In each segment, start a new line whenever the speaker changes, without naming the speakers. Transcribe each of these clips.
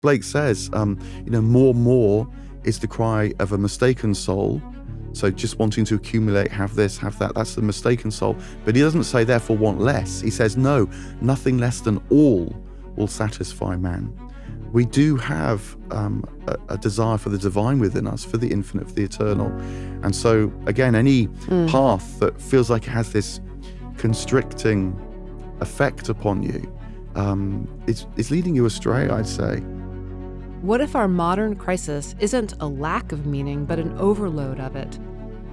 Blake says, more is the cry of a mistaken soul. So just wanting to accumulate, have this, have that, that's the mistaken soul. But he doesn't say, therefore, want less. He says, no, nothing less than all will satisfy man. We do have a desire for the divine within us, for the infinite, for the eternal. And so, again, any path that feels like it has this constricting effect upon you, it's leading you astray, I'd say.
What if our modern crisis isn't a lack of meaning, but an overload of it?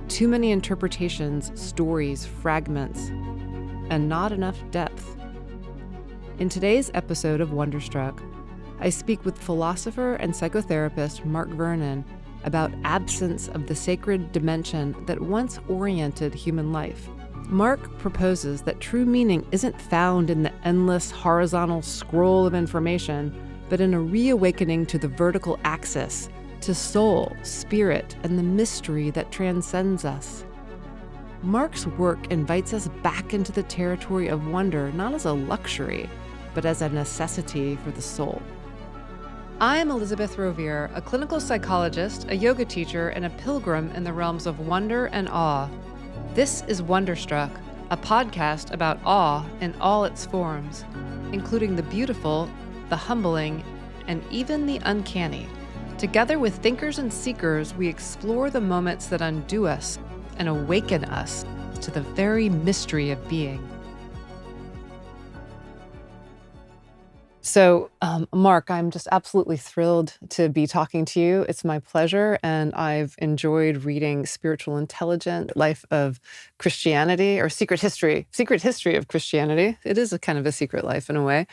Too many interpretations, stories, fragments, and not enough depth. In today's episode of Wonderstruck, I speak with philosopher and psychotherapist Mark Vernon about absence of the sacred dimension that once oriented human life. Mark proposes that true meaning isn't found in the endless horizontal scroll of information, but in a reawakening to the vertical axis, to soul, spirit, and the mystery that transcends us. Mark's work invites us back into the territory of wonder, not as a luxury, but as a necessity for the soul. I am Elizabeth Rovere, a clinical psychologist, a yoga teacher, and a pilgrim in the realms of wonder and awe. This is Wonderstruck, a podcast about awe in all its forms, including the beautiful, the humbling, and even the uncanny. Together with thinkers and seekers, we explore the moments that undo us and awaken us to the very mystery of being. So, Mark, I'm just absolutely thrilled to be talking to you. It's my pleasure, and I've enjoyed reading Spiritual Intelligence, Life of Christianity, or Secret History of Christianity. It is a kind of a secret life in a way.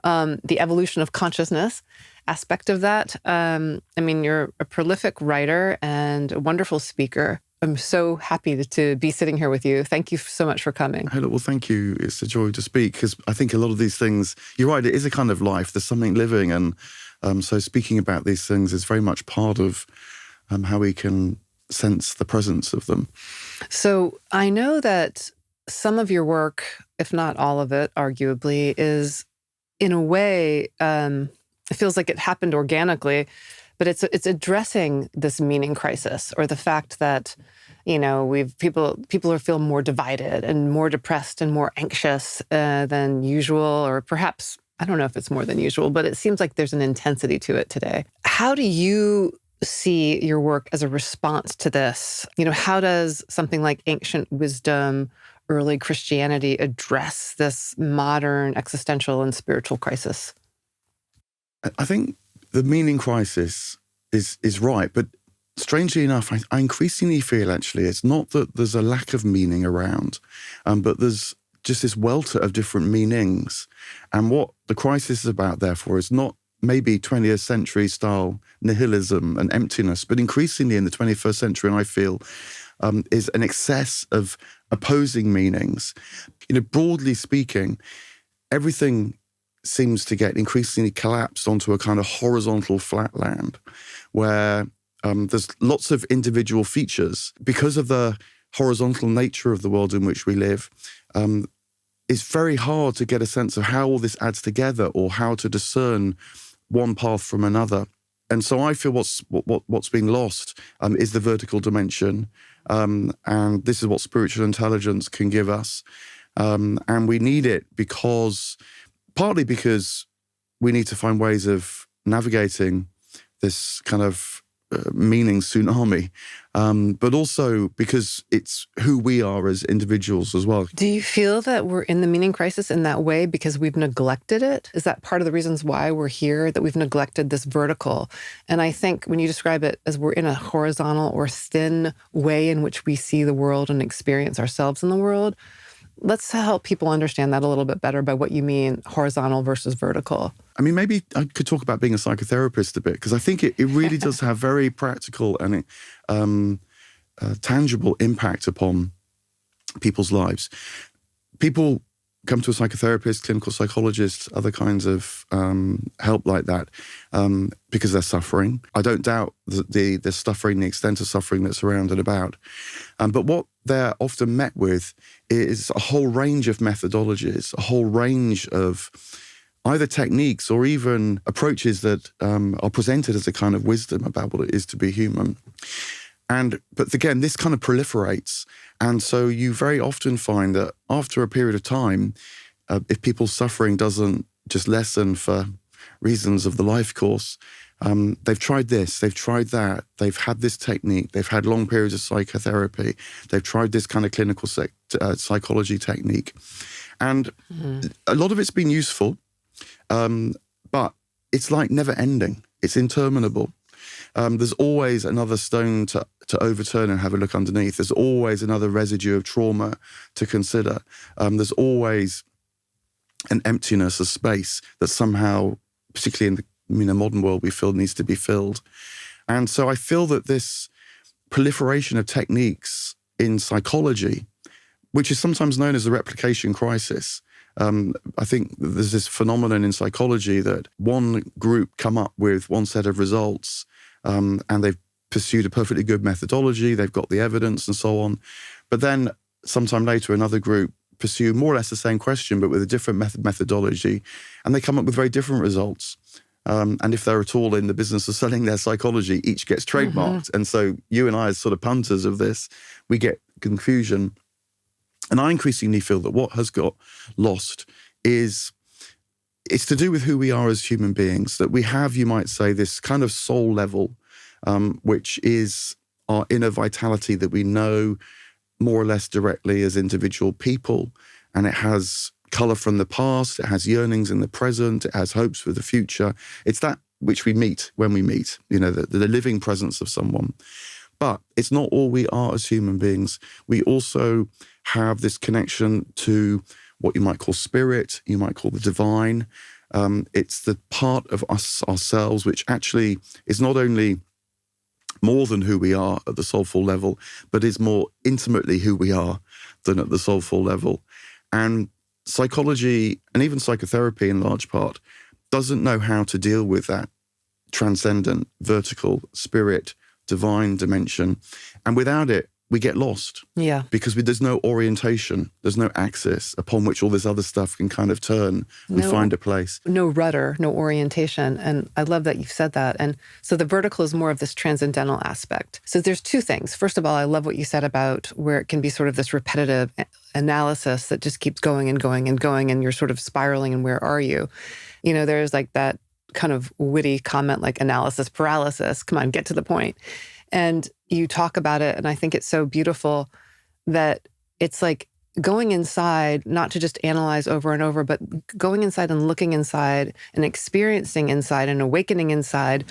The evolution of consciousness aspect of that. You're a prolific writer and a wonderful speaker. I'm so happy to be sitting here with you. Thank you so much for coming.
Hello, well, thank you. It's a joy to speak, because I think a lot of these things, you're right, it is a kind of life. There's something living. And so speaking about these things is very much part of how we can sense the presence of them.
So I know that some of your work, if not all of it, arguably, is in a way, it feels like it happened organically, but it's addressing this meaning crisis, or the fact that, people are feeling more divided and more depressed and more anxious than usual, or perhaps, I don't know if it's more than usual, but it seems like there's an intensity to it today. How do you see your work as a response to this? How does something like ancient wisdom, early Christianity address this modern existential and spiritual crisis?
I think the meaning crisis is right, but strangely enough, I increasingly feel actually it's not that there's a lack of meaning around, but there's just this welter of different meanings. And what the crisis is about, therefore, is not maybe 20th century style nihilism and emptiness, but increasingly in the 21st century, I feel, is an excess of opposing meanings. Broadly speaking, everything seems to get increasingly collapsed onto a kind of horizontal flatland where there's lots of individual features. Because of the horizontal nature of the world in which we live, it's very hard to get a sense of how all this adds together or how to discern one path from another. And so I feel what's being lost is the vertical dimension. And this is what spiritual intelligence can give us. And we need it partly because we need to find ways of navigating this kind of meaning tsunami, but also because it's who we are as individuals as well.
Do you feel that we're in the meaning crisis in that way because we've neglected it? Is that part of the reasons why we're here, that we've neglected this vertical? And I think when you describe it as we're in a horizontal or thin way in which we see the world and experience ourselves in the world, let's help people understand that a little bit better by what you mean horizontal versus vertical.
Maybe I could talk about being a psychotherapist a bit, because I think it really does have very practical and tangible impact upon people's lives. People come to a psychotherapist, clinical psychologist, other kinds of help like that because they're suffering. I don't doubt the suffering, the extent of suffering that's around and about. But what they're often met with is a whole range of methodologies, a whole range of either techniques or even approaches that are presented as a kind of wisdom about what it is to be human. But again, this kind of proliferates. And so you very often find that after a period of time, if people's suffering doesn't just lessen for reasons of the life course, they've tried this, they've tried that, they've had this technique, they've had long periods of psychotherapy, they've tried this kind of clinical psychology technique. And a lot of it's been useful, but it's like never ending. It's interminable. There's always another stone to overturn and have a look underneath. There's always another residue of trauma to consider. There's always an emptiness, a space that somehow, particularly in the modern world, we feel needs to be filled. And so I feel that this proliferation of techniques in psychology, which is sometimes known as the replication crisis, I think there's this phenomenon in psychology that one group come up with one set of results, and they've pursued a perfectly good methodology, they've got the evidence and so on. But then sometime later, another group pursue more or less the same question, but with a different methodology, and they come up with very different results. And if they're at all in the business of selling their psychology, each gets trademarked. And so you and I, as sort of punters of this, we get confusion. And I increasingly feel that what has got lost is it's to do with who we are as human beings, that we have, you might say, this kind of soul level, which is our inner vitality that we know more or less directly as individual people. And it has colour from the past, it has yearnings in the present, it has hopes for the future. It's that which we meet when we meet, the living presence of someone. But it's not all we are as human beings. We also have this connection to what you might call spirit, you might call the divine. It's the part of us, ourselves, which actually is not only more than who we are at the soulful level, but is more intimately who we are than at the soulful level. And psychology, and even psychotherapy in large part, doesn't know how to deal with that transcendent, vertical, spirit, divine dimension. And without it, we get lost. Yeah. Because there's no orientation, there's no axis upon which all this other stuff can kind of turn and find a place.
No rudder, no orientation. And I love that you've said that. And so the vertical is more of this transcendental aspect. So there's two things. First of all, I love what you said about where it can be sort of this repetitive analysis that just keeps going and going and going, and you're sort of spiraling, and where are you? There's like that kind of witty comment like analysis paralysis. Come on, get to the point. And you talk about it, and I think it's so beautiful that it's like going inside, not to just analyze over and over, but going inside and looking inside and experiencing inside and awakening inside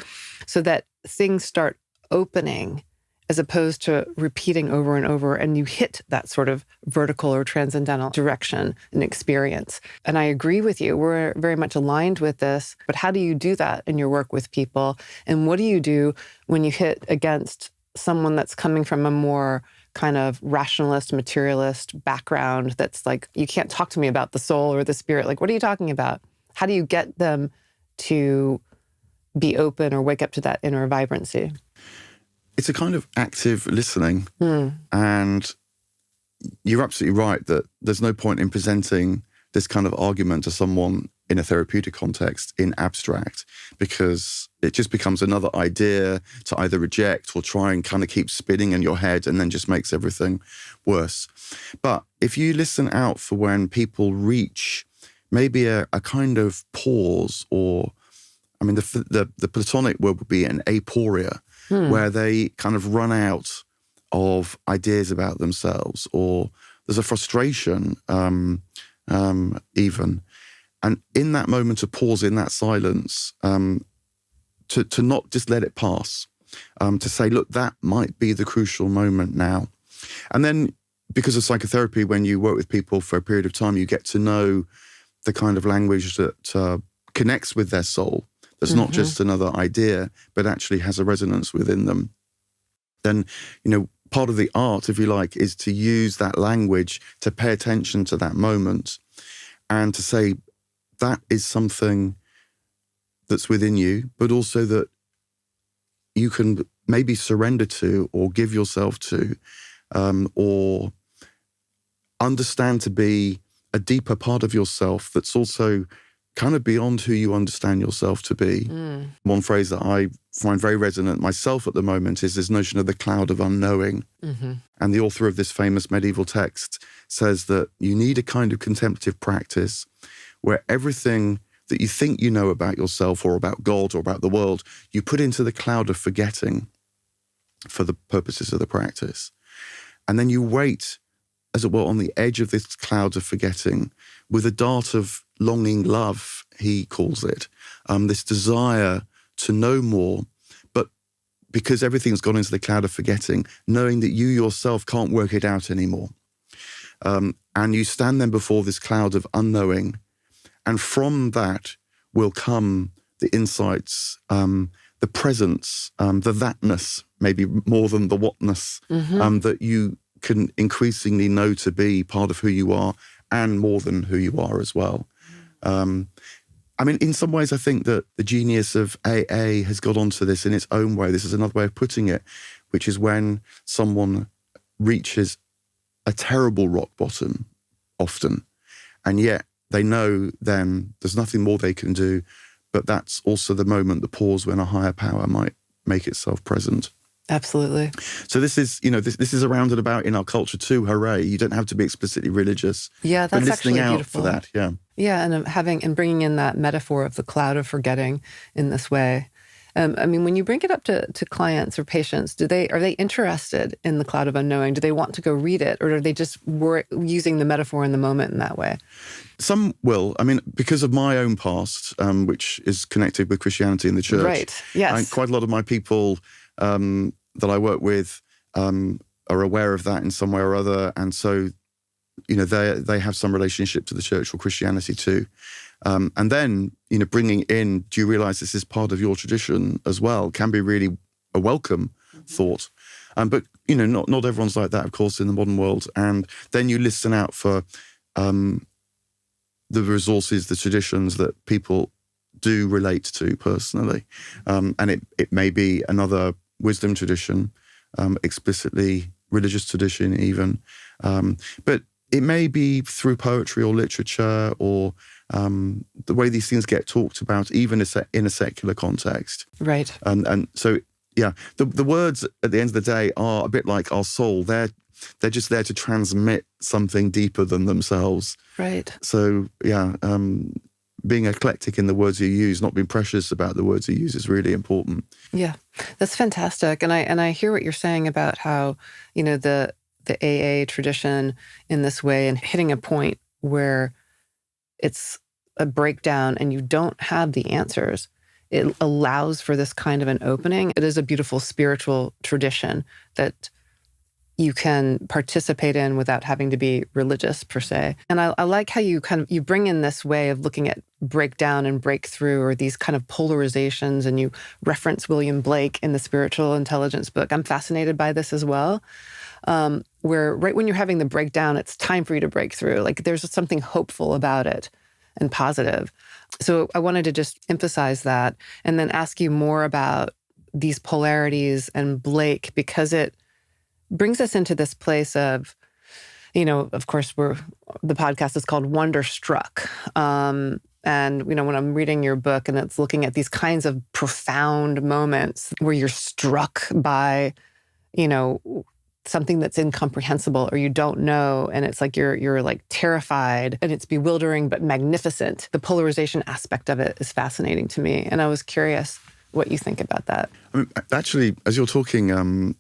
so that things start opening as opposed to repeating over and over, and you hit that sort of vertical or transcendental direction and experience. And I agree with you. We're very much aligned with this, but how do you do that in your work with people? And what do you do when you hit against someone that's coming from a more kind of rationalist, materialist background that's like, you can't talk to me about the soul or the spirit. Like, what are you talking about? How do you get them to be open or wake up to that inner vibrancy?
It's a kind of active listening. And you're absolutely right that there's no point in presenting this kind of argument to someone in a therapeutic context in abstract, because it just becomes another idea to either reject or try and kind of keep spinning in your head, and then just makes everything worse. But if you listen out for when people reach maybe a kind of pause, or, I mean, the Platonic word would be an aporia, where they kind of run out of ideas about themselves, or there's a frustration even. And in that moment of pause, in that silence, to not just let it pass, to say, look, that might be the crucial moment now. And then, because of psychotherapy, when you work with people for a period of time, you get to know the kind of language that connects with their soul. That's not just another idea, but actually has a resonance within them. Then, part of the art, if you like, is to use that language to pay attention to that moment and to say that is something that's within you, but also that you can maybe surrender to or give yourself to, or understand to be a deeper part of yourself that's also kind of beyond who you understand yourself to be. One phrase that I find very resonant myself at the moment is this notion of the cloud of unknowing. And the author of this famous medieval text says that you need a kind of contemplative practice where everything that you think you know about yourself or about God or about the world, you put into the cloud of forgetting for the purposes of the practice. And then you wait, as it were, on the edge of this cloud of forgetting with a dart of longing love, he calls it, this desire to know more, but because everything's gone into the cloud of forgetting, knowing that you yourself can't work it out anymore. And you stand then before this cloud of unknowing, and from that will come the insights, the presence, the thatness, maybe more than the whatness, that you can increasingly know to be part of who you are and more than who you are as well. I mean, in some ways, I think that the genius of AA has got onto this in its own way. This is another way of putting it, which is when someone reaches a terrible rock bottom, often, and yet they know then there's nothing more they can do, but that's also the moment, the pause when a higher power might make itself present.
Absolutely.
So this is, this is around and about in our culture too. Hooray! You don't have to be explicitly religious.
Yeah, that's
listening
actually
out
beautiful.
for that. Yeah.
Yeah, and bringing in that metaphor of the cloud of forgetting in this way. I mean, when you bring it up to clients or patients, are they interested in the cloud of unknowing? Do they want to go read it, or are they just using the metaphor in the moment in that way?
Some will. I mean, because of my own past, which is connected with Christianity and the church.
Right. Yes.
Quite a lot of my people that I work with are aware of that in some way or other, and so they have some relationship to the church or Christianity too. And then, bringing in, do you realize this is part of your tradition as well, can be really a welcome thought. But, not everyone's like that, of course, in the modern world. And then you listen out for the resources, the traditions that people do relate to personally. And it may be another wisdom tradition, explicitly religious tradition even. But it may be through poetry or literature or the way these things get talked about, even in a secular context.
Right.
And so, yeah, the words at the end of the day are a bit like our soul. They're just there to transmit something deeper than themselves.
Right.
So, yeah, being eclectic in the words you use, not being precious about the words you use is really important.
Yeah, that's fantastic. And I hear what you're saying about how, the AA tradition in this way and hitting a point where it's a breakdown and you don't have the answers. It allows for this kind of an opening. It is a beautiful spiritual tradition that you can participate in without having to be religious per se. And I like how you bring in this way of looking at breakdown and breakthrough, or these kind of polarizations, and you reference William Blake in the Spiritual Intelligence book. I'm fascinated by this as well. Where right when you're having the breakdown, it's time for you to break through. Like there's something hopeful about it and positive. So I wanted to just emphasize that and then ask you more about these polarities and Blake, because it brings us into this place of, of course, the podcast is called Wonderstruck. And, when I'm reading your book and it's looking at these kinds of profound moments where you're struck by, something that's incomprehensible or you don't know, and it's like you're like terrified and it's bewildering but magnificent. The polarization aspect of it is fascinating to me, and I was curious what you think about that.
I mean, actually, as you're talking,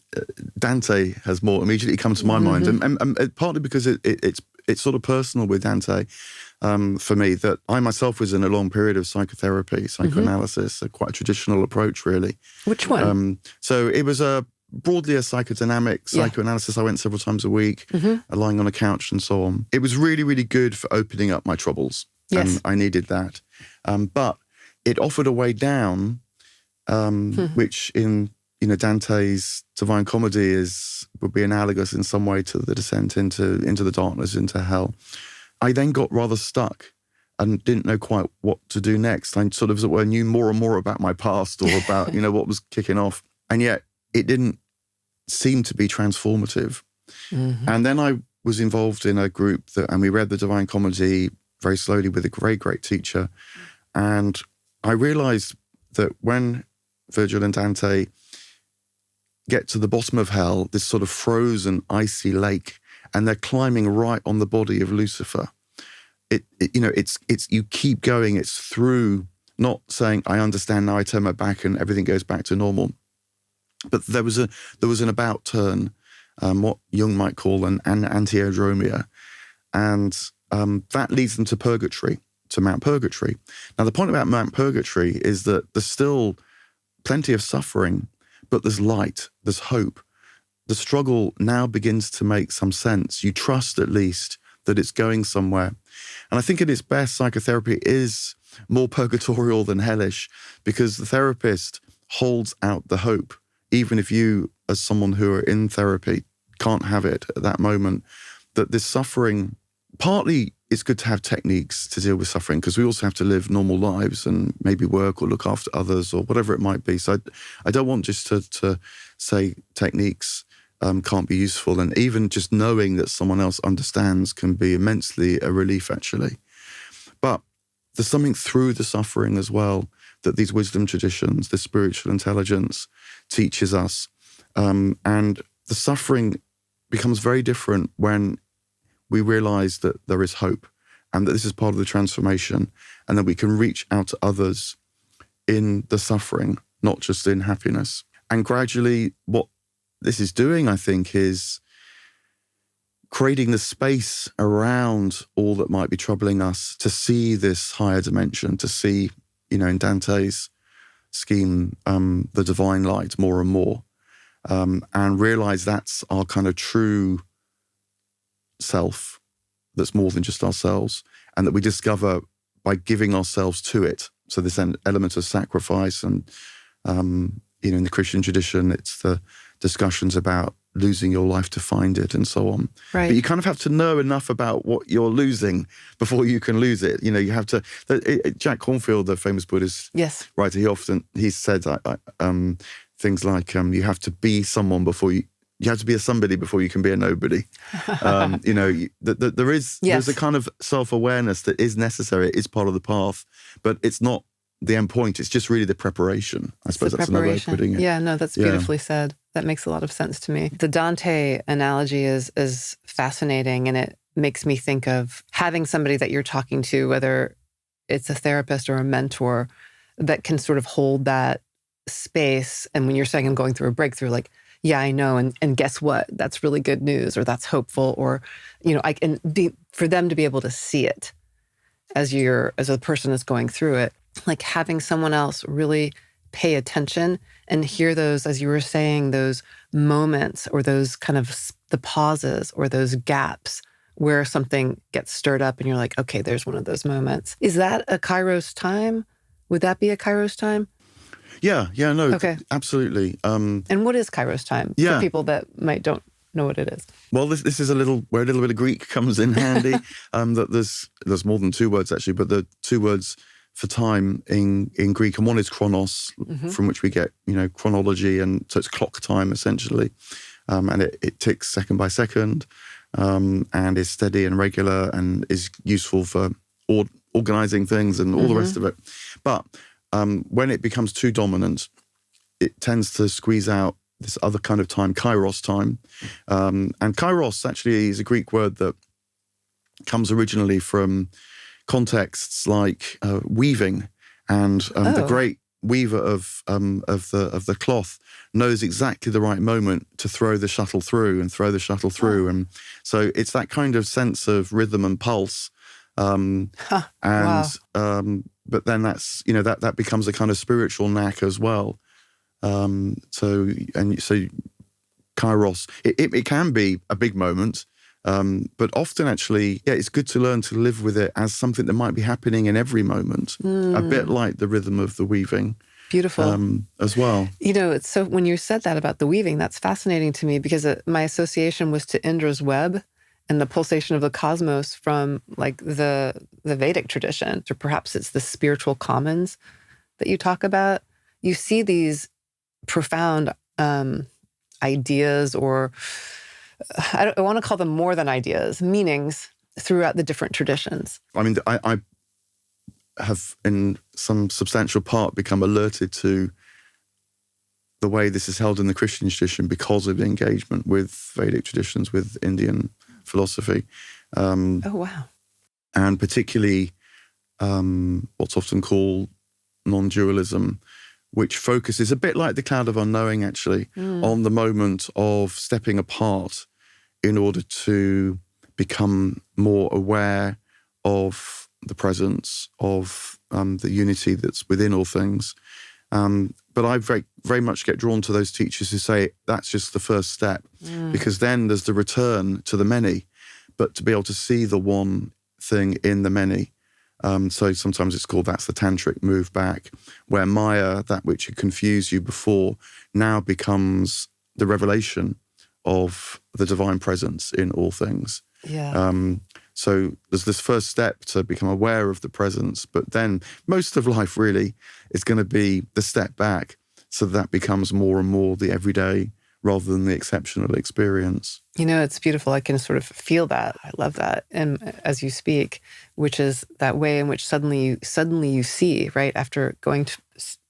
Dante has more immediately come to my mind, and partly because it's sort of personal with Dante for me, that I myself was in a long period of psychotherapy, psychoanalysis, quite a traditional approach, really.
Which one?
So it was broadly a psychodynamic psychoanalysis. I went several times a week, lying on a couch and so on. It was really, really good for opening up my troubles.
Yes.
And I needed that. But it offered a way down, which in Dante's Divine Comedy would be analogous in some way to the descent into the darkness, into hell. I then got rather stuck and didn't know quite what to do next. I sort of, as it were, knew more and more about my past or about what was kicking off, and yet it didn't seem to be transformative. And then I was involved in a group and we read the Divine Comedy very slowly with a great teacher. And I realized that when Virgil and Dante get to the bottom of hell, this sort of frozen, icy lake, and they're climbing right on the body of Lucifer. It's you keep going. It's through, not saying I understand now, I turn my back and everything goes back to normal. But there was an about turn, what Jung might call an antiodromia, and that leads them to purgatory, to Mount Purgatory. Now, the point about Mount Purgatory is that there's still plenty of suffering, but there's light, there's hope. The struggle now begins to make some sense. You trust at least that it's going somewhere. And I think at its best, psychotherapy is more purgatorial than hellish, because the therapist holds out the hope, even if you, as someone who are in therapy, can't have it at that moment, that this suffering, partly it's good to have techniques to deal with suffering, because we also have to live normal lives and maybe work or look after others or whatever it might be. So I don't want just to say techniques can't be useful. And even just knowing that someone else understands can be immensely a relief, actually. But there's something through the suffering as well that these wisdom traditions, this spiritual intelligence teaches us. And the suffering becomes very different when we realize that there is hope and that this is part of the transformation, and that we can reach out to others in the suffering, not just in happiness. And gradually what this is doing, I think, is creating the space around all that might be troubling us to see this higher dimension, to see, in Dante's scheme, the divine light more and more, and realize that's our kind of true self, that's more than just ourselves, and that we discover by giving ourselves to it. So this element of sacrifice, and, in the Christian tradition, it's the discussions about losing your life to find it and so on.
Right.
But you kind of have to know enough about what you're losing before you can lose it. You have to, Jack Kornfield, the famous Buddhist writer, he said things like, you have to be someone before you have to be a somebody before you can be a nobody. There's a kind of self-awareness that is necessary. It is part of the path, but it's not the end point. It's just really the preparation. I suppose that's another way of putting it.
Yeah, no, that's beautifully said. That makes a lot of sense to me. The Dante analogy is fascinating, and it makes me think of having somebody that you're talking to, whether it's a therapist or a mentor, that can sort of hold that space. And when you're saying I'm going through a breakthrough, like, yeah, I know. And guess what? That's really good news, or that's hopeful, or, for them to be able to see it as a person that's going through it, like having someone else really pay attention and hear those, as you were saying, those moments or those kind of the pauses or those gaps where something gets stirred up and you're like, okay, there's one of those moments. Is that a Kairos time? Would that be a Kairos time?
Yeah, no, okay. Absolutely.
And what is Kairos time for people that don't know what it is?
Well, this is where a little bit of Greek comes in handy. That there's more than two words actually, but the two words for time in Greek, and one is chronos, from which we get chronology, and so it's clock time essentially, and it ticks second by second, and is steady and regular and is useful for organizing things and all the rest of it. But when it becomes too dominant, it tends to squeeze out this other kind of time, Kairos time. And Kairos actually is a Greek word that comes originally from contexts like weaving, and the great weaver of the cloth knows exactly the right moment to throw the shuttle through, and so it's that kind of sense of rhythm and pulse. But then that's that becomes a kind of spiritual knack as well. So Kairos, it can be a big moment, but often actually, it's good to learn to live with it as something that might be happening in every moment, a bit like the rhythm of the weaving.
Beautiful.
As well.
It's so, when you said that about the weaving, that's fascinating to me, because my association was to Indra's web and the pulsation of the cosmos from like the Vedic tradition, or perhaps it's the spiritual commons that you talk about. You see these profound ideas, or I want to call them more than ideas, meanings, throughout the different traditions?
I mean, I have in some substantial part become alerted to the way this is held in the Christian tradition because of the engagement with Vedic traditions, with Indian philosophy.
Oh, wow.
And particularly what's often called non-dualism, which focuses a bit like the Cloud of Unknowing, actually, on the moment of stepping apart in order to become more aware of the presence of the unity that's within all things. But I very, very much get drawn to those teachers who say that's just the first step, because then there's the return to the many, but to be able to see the one thing in the many. So sometimes it's called, that's the tantric move back, where Maya, that which had confused you before, now becomes the revelation of the divine presence in all things.
Yeah.
So there's this first step to become aware of the presence, but then most of life really is going to be the step back, so that becomes more and more the everyday rather than the exceptional experience.
You know, it's beautiful. I can sort of feel that. I love that. And as you speak, which is that way in which suddenly you see, right, after going to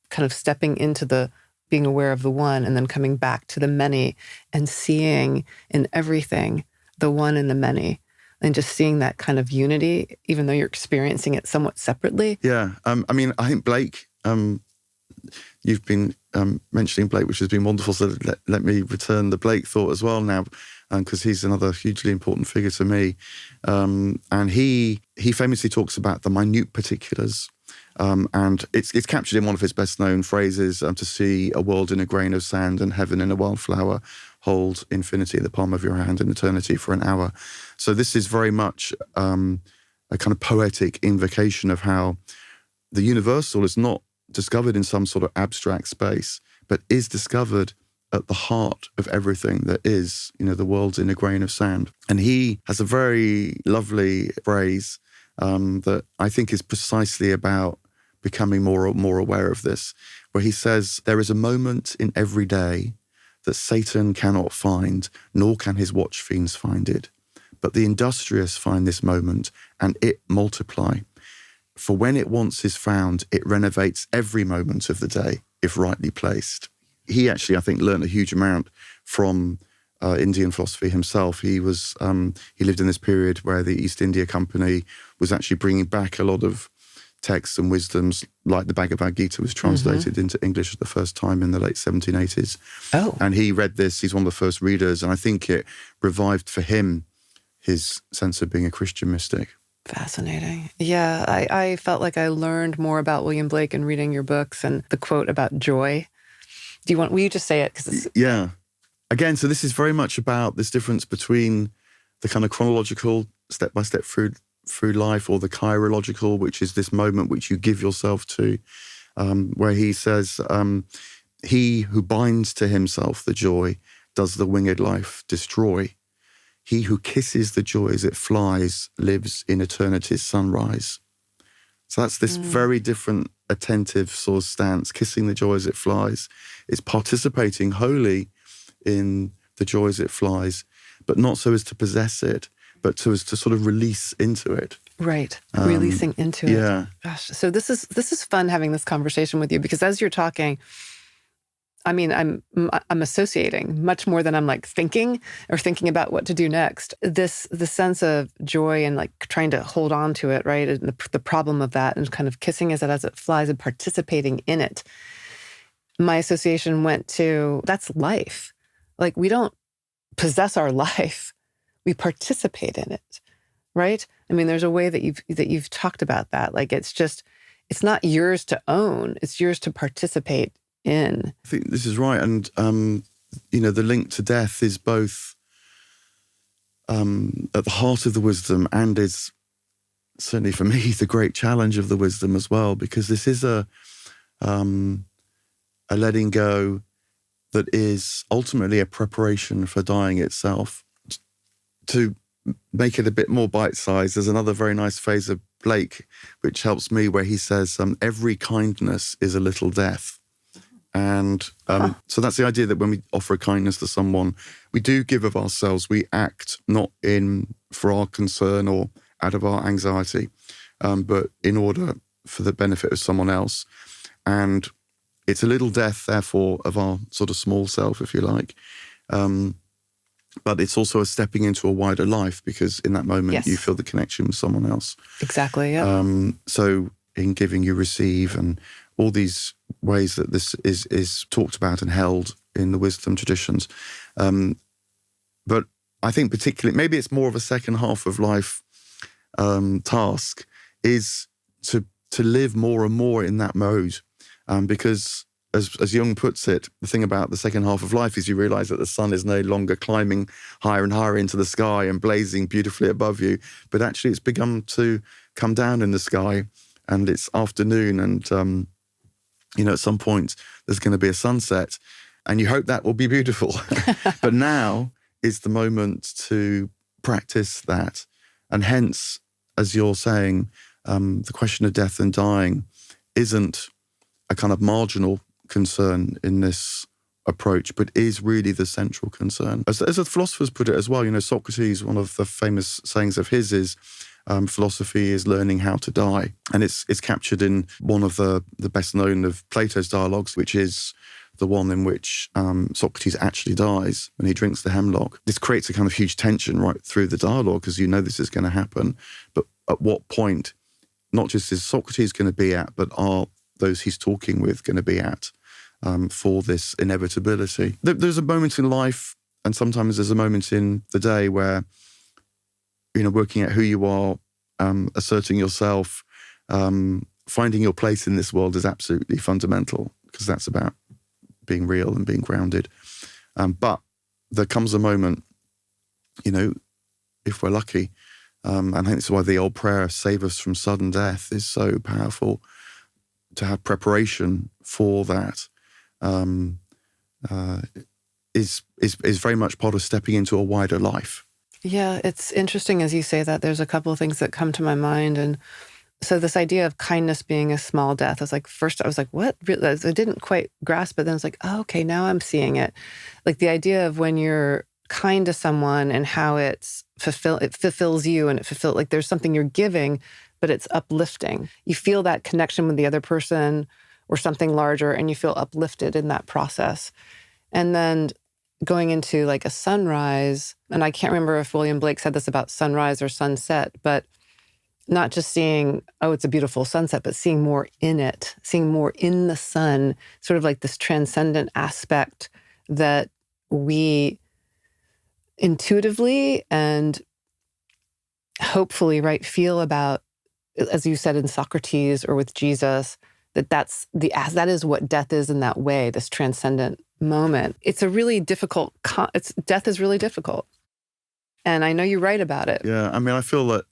kind of stepping into the being aware of the one and then coming back to the many and seeing in everything the one and the many, and just seeing that kind of unity, even though you're experiencing it somewhat separately.
Yeah. I mean, I think Blake, you've been mentioning Blake, which has been wonderful. So let me return the Blake thought as well now, because he's another hugely important figure to me. And he famously talks about the minute particulars. And it's captured in one of his best known phrases, to see a world in a grain of sand and heaven in a wildflower, hold infinity in the palm of your hand and eternity for an hour. So this is very much a kind of poetic invocation of how the universal is not discovered in some sort of abstract space, but is discovered at the heart of everything that is, the world's in a grain of sand. And he has a very lovely phrase that I think is precisely about becoming more aware of this, where he says, there is a moment in every day that Satan cannot find, nor can his watch fiends find it. But the industrious find this moment, and it multiply. For when it once is found, it renovates every moment of the day, if rightly placed. He actually, I think, learned a huge amount from Indian philosophy himself. He lived in this period where the East India Company was actually bringing back a lot of texts and wisdoms, like the Bhagavad Gita was translated into English for the first time in the late 1780s.
Oh.
And he read this, he's one of the first readers, and I think it revived for him his sense of being a Christian mystic.
Fascinating. Yeah, I felt like I learned more about William Blake in reading your books, and the quote about joy. Will you just say it?
Yeah. Again, so this is very much about this difference between the kind of chronological, step-by-step through life, or the kairological, which is this moment which you give yourself to, where he says, he who binds to himself the joy does the winged life destroy. He who kisses the joy as it flies lives in eternity's sunrise. So that's this very different, attentive sort of stance. Kissing the joy as it flies is participating wholly in the joy as it flies, but not so as to possess it, but so as to sort of release into it.
Right, releasing into it.
Yeah.
Gosh, so this is fun having this conversation with you, because as you're talking, I mean, I'm associating much more than I'm like thinking about what to do next. The sense of joy and like trying to hold on to it, right? And the problem of that, and kind of kissing it as it flies and participating in it. My association went to, that's life. Like, we don't possess our life. We participate in it, right? I mean, there's a way that you've talked about that. Like, it's not yours to own. It's yours to participate in.
I think this is right. And, the link to death is both at the heart of the wisdom, and is certainly for me the great challenge of the wisdom as well, because this is a letting go that is ultimately a preparation for dying itself. To make it a bit more bite-sized, there's another very nice phrase of Blake, which helps me, where he says, every kindness is a little death. And so that's the idea that when we offer a kindness to someone, we do give of ourselves. We act not for our concern or out of our anxiety, but in order for the benefit of someone else. And it's a little death, therefore, of our sort of small self, if you like. But it's also a stepping into a wider life, because in that moment you feel the connection with someone else.
Exactly, yeah.
So in giving, you receive, and all these ways that this is talked about and held in the wisdom traditions. But I think particularly, maybe it's more of a second half of life task, is to live more and more in that mode. Because as Jung puts it, the thing about the second half of life is you realize that the sun is no longer climbing higher and higher into the sky and blazing beautifully above you, but actually it's begun to come down in the sky, and it's afternoon, and at some point there's going to be a sunset, and you hope that will be beautiful. But now is the moment to practice that. And hence, as you're saying, the question of death and dying isn't a kind of marginal concern in this approach, but is really the central concern. As the philosophers put it as well, Socrates, one of the famous sayings of his is, philosophy is learning how to die. And it's captured in one of the best known of Plato's dialogues, which is the one in which Socrates actually dies when he drinks the hemlock. This creates a kind of huge tension right through the dialogue, because this is going to happen. But at what point, not just is Socrates going to be at, but are those he's talking with going to be at for this inevitability? There's a moment in life, and sometimes there's a moment in the day where, working out who you are, asserting yourself, finding your place in this world is absolutely fundamental, because that's about being real and being grounded. But there comes a moment, if we're lucky, and I think that's why the old prayer, save us from sudden death, is so powerful, to have preparation for that. Is very much part of stepping into a wider life.
Yeah, it's interesting as you say that. There's a couple of things that come to my mind. And so this idea of kindness being a small death, first I was like, what? I didn't quite grasp it. Then I was like, oh, okay, now I'm seeing it. Like the idea of when you're kind to someone and how it fulfills you, and like there's something you're giving, but it's uplifting. You feel that connection with the other person or something larger, and you feel uplifted in that process. And then going into like a sunrise, and I can't remember if William Blake said this about sunrise or sunset, but not just seeing, oh, it's a beautiful sunset, but seeing more in it, seeing more in the sun, sort of like this transcendent aspect that we intuitively and hopefully, feel about, as you said in Socrates or with Jesus, that is what death is in that way, this transcendent moment. It's a really difficult, death is really difficult. And I know you write about it.
Yeah, I mean, I feel that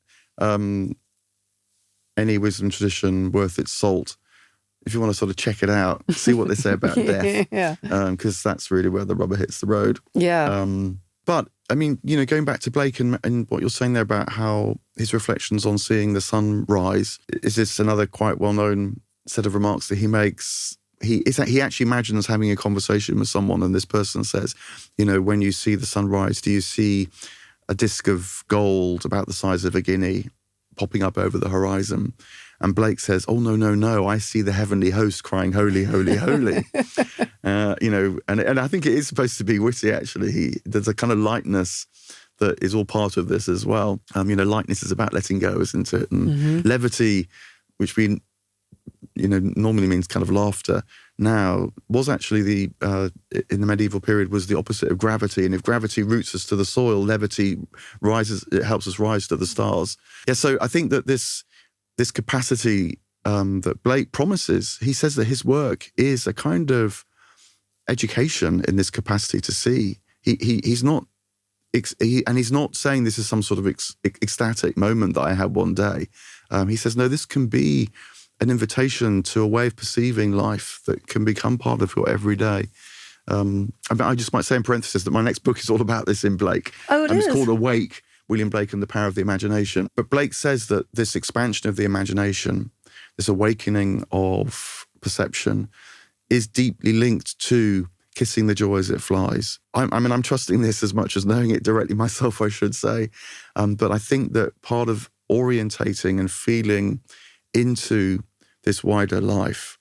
any wisdom tradition worth its salt, if you want to sort of check it out, see what they say about death.
Yeah.
Because that's really where the rubber hits the road.
Yeah.
But, I mean, going back to Blake and what you're saying there about how his reflections on seeing the sun rise, is this another quite well-known set of remarks that he makes? He actually imagines having a conversation with someone, and this person says, when you see the sun rise, do you see a disc of gold about the size of a guinea popping up over the horizon? And Blake says, oh, no, I see the heavenly host crying, holy, holy, holy. And I think it is supposed to be witty, actually. There's a kind of lightness that is all part of this as well. Lightness is about letting go, isn't it? And levity, which we normally means kind of laughter, now was actually in the medieval period was the opposite of gravity. And if gravity roots us to the soil, levity it helps us rise to the stars. Yeah, so I think that this capacity that Blake promises, he says that his work is a kind of education in this capacity to see. He's not saying this is some sort of ecstatic moment that I had one day. He says, no, this can be an invitation to a way of perceiving life that can become part of your everyday. I just might say in parenthesis that my next book is all about this in Blake.
Oh, it is?
It's called Awake, William Blake and the Power of the Imagination. But Blake says that this expansion of the imagination, this awakening of perception, is deeply linked to kissing the joy as it flies. I'm trusting this as much as knowing it directly myself, I should say. But I think that part of orientating and feeling into this wider life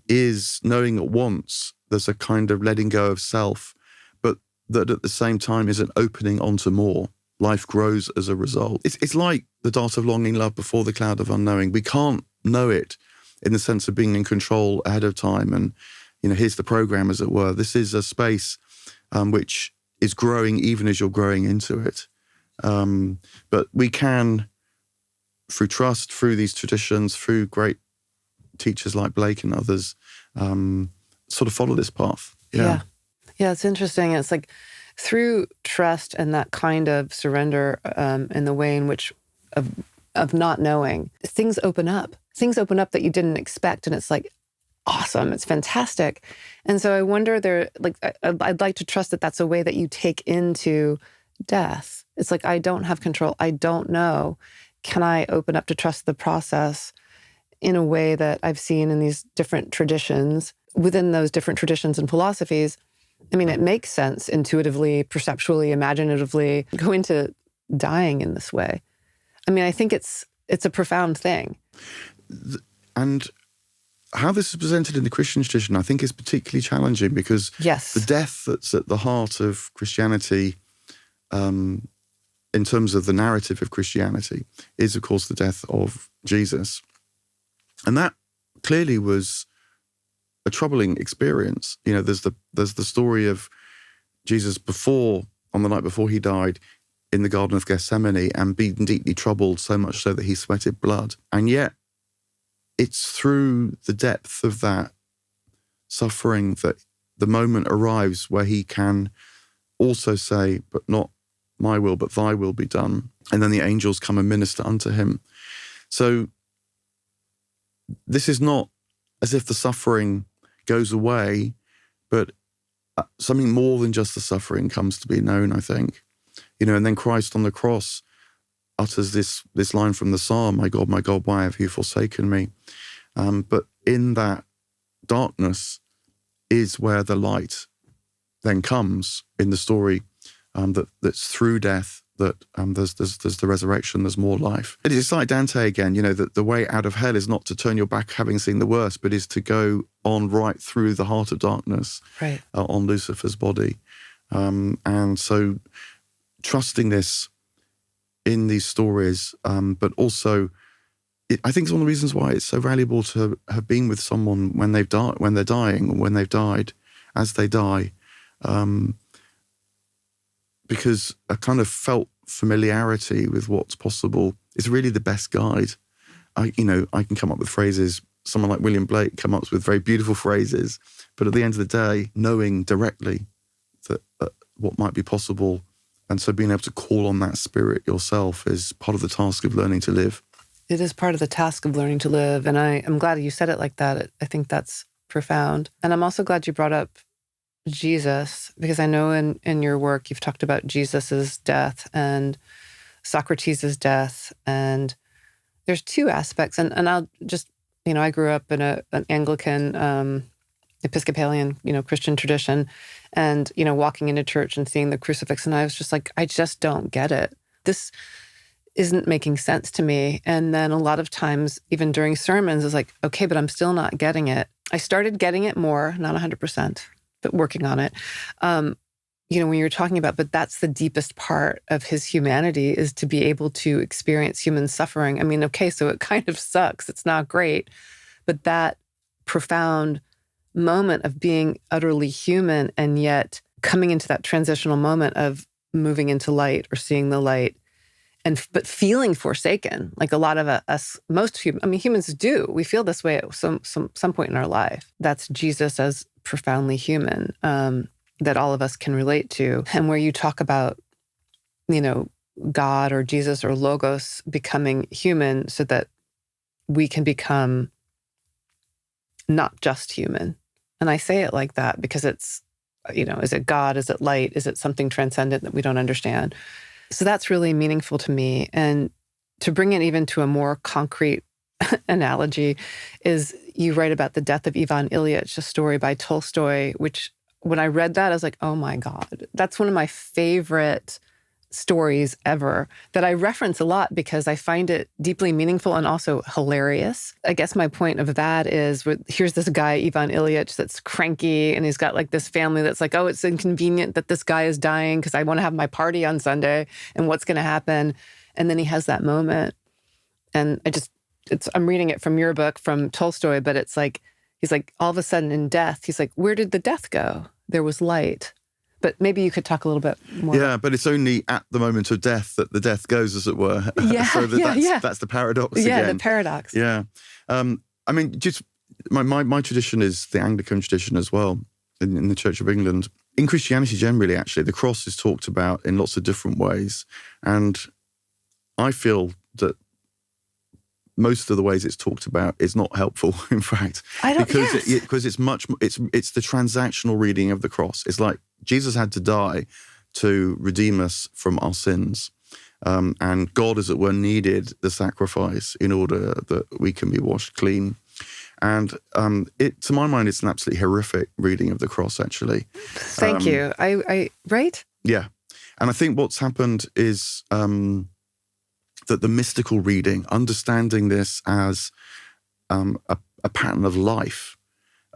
is knowing at once there's a kind of letting go of self, but that at the same time is an opening onto more. Life grows as a result. It's like the dart of longing love before the cloud of unknowing. We can't know it in the sense of being in control ahead of time and, here's the program, as it were. This is a space which is growing even as you're growing into it. But we can, through trust, through these traditions, through great teachers like Blake and others, sort of follow this path.
Yeah, it's interesting. It's like through trust and that kind of surrender in the way in which of not knowing, things open up. Things open up that you didn't expect, and it's like, awesome, it's fantastic. And so I wonder I'd like to trust that that's a way that you take into death. It's like, I don't have control. I don't know. Can I open up to trust the process in a way that I've seen in these different traditions, within those different traditions and philosophies? I mean, it makes sense intuitively, perceptually, imaginatively, go into dying in this way. I mean, I think it's a profound thing.
And how this is presented in the Christian tradition, I think, is particularly challenging because the death that's at the heart of Christianity, in terms of the narrative of Christianity, is, of course, the death of Jesus. And that clearly was a troubling experience. There's the story of Jesus on the night before he died, in the Garden of Gethsemane, and being deeply troubled, so much so that he sweated blood. And yet, it's through the depth of that suffering that the moment arrives where he can also say, but not my will, but thy will be done. And then the angels come and minister unto him. So this is not as if the suffering goes away, but something more than just the suffering comes to be known, I think. And then Christ on the cross utters this line from the Psalm, my God, why have you forsaken me? But in that darkness is where the light then comes in the story, that's through death, that there's the resurrection, there's more life. It's like Dante again, that the way out of hell is not to turn your back having seen the worst, but is to go on right through the heart of darkness,
right,
on Lucifer's body. And so trusting this in these stories, but also I think it's one of the reasons why it's so valuable to have been with someone when they're dying, or when they've died, as they die, because a kind of felt familiarity with what's possible is really the best guide. I can come up with phrases. Someone like William Blake comes up with very beautiful phrases, but at the end of the day, knowing directly that what might be possible, and so being able to call on that spirit yourself is part of the task of learning to live.
It is part of the task of learning to live. And I'm glad you said it like that. I think that's profound. And I'm also glad you brought up Jesus, because I know in your work you've talked about Jesus's death and Socrates' death. And there's two aspects. And I'll just, I grew up in an Anglican, Episcopalian, Christian tradition, and, walking into church and seeing the crucifix. And I was just like, I just don't get it. This isn't making sense to me. And then a lot of times, even during sermons, it's like, okay, but I'm still not getting it. I started getting it more, not 100%, but working on it. When you're talking about, but that's the deepest part of his humanity, is to be able to experience human suffering. I mean, okay, so it kind of sucks. It's not great. But that profound moment of being utterly human, and yet coming into that transitional moment of moving into light or seeing the light, but feeling forsaken, like a lot of us, humans do. We feel this way at some point in our life. That's Jesus as profoundly human, that all of us can relate to. And where you talk about, God or Jesus or Logos becoming human so that we can become not just human. And I say it like that because it's, is it God? Is it light? Is it something transcendent that we don't understand? So that's really meaningful to me. And to bring it even to a more concrete analogy is, you write about the death of Ivan Ilyich, a story by Tolstoy, which when I read that, I was like, oh my God, that's one of my favorite stories ever that I reference a lot because I find it deeply meaningful and also hilarious. I guess my point of that is, here's this guy, Ivan Ilyich, that's cranky, and he's got like this family that's like, oh, it's inconvenient that this guy is dying because I want to have my party on Sunday, and what's going to happen? And then he has that moment. And I'm reading it from your book, from Tolstoy, but it's like, he's like, all of a sudden in death, he's like, where did the death go? There was light. But maybe you could talk a little bit more.
Yeah, but it's only at the moment of death that the death goes, as it were.
Yeah,
so that's the paradox again.
Yeah, the paradox.
Yeah. I mean, just my tradition is the Anglican tradition as well, in the Church of England. In Christianity generally, actually, the cross is talked about in lots of different ways. And I feel that most of the ways it's talked about is not helpful, in fact, because it's the transactional reading of the cross. It's like Jesus had to die to redeem us from our sins, and God, as it were, needed the sacrifice in order that we can be washed clean. And to my mind, it's an absolutely horrific reading of the cross, actually.
Thank you. I right?
Yeah, and I think what's happened is that the mystical reading, understanding this as a pattern of life,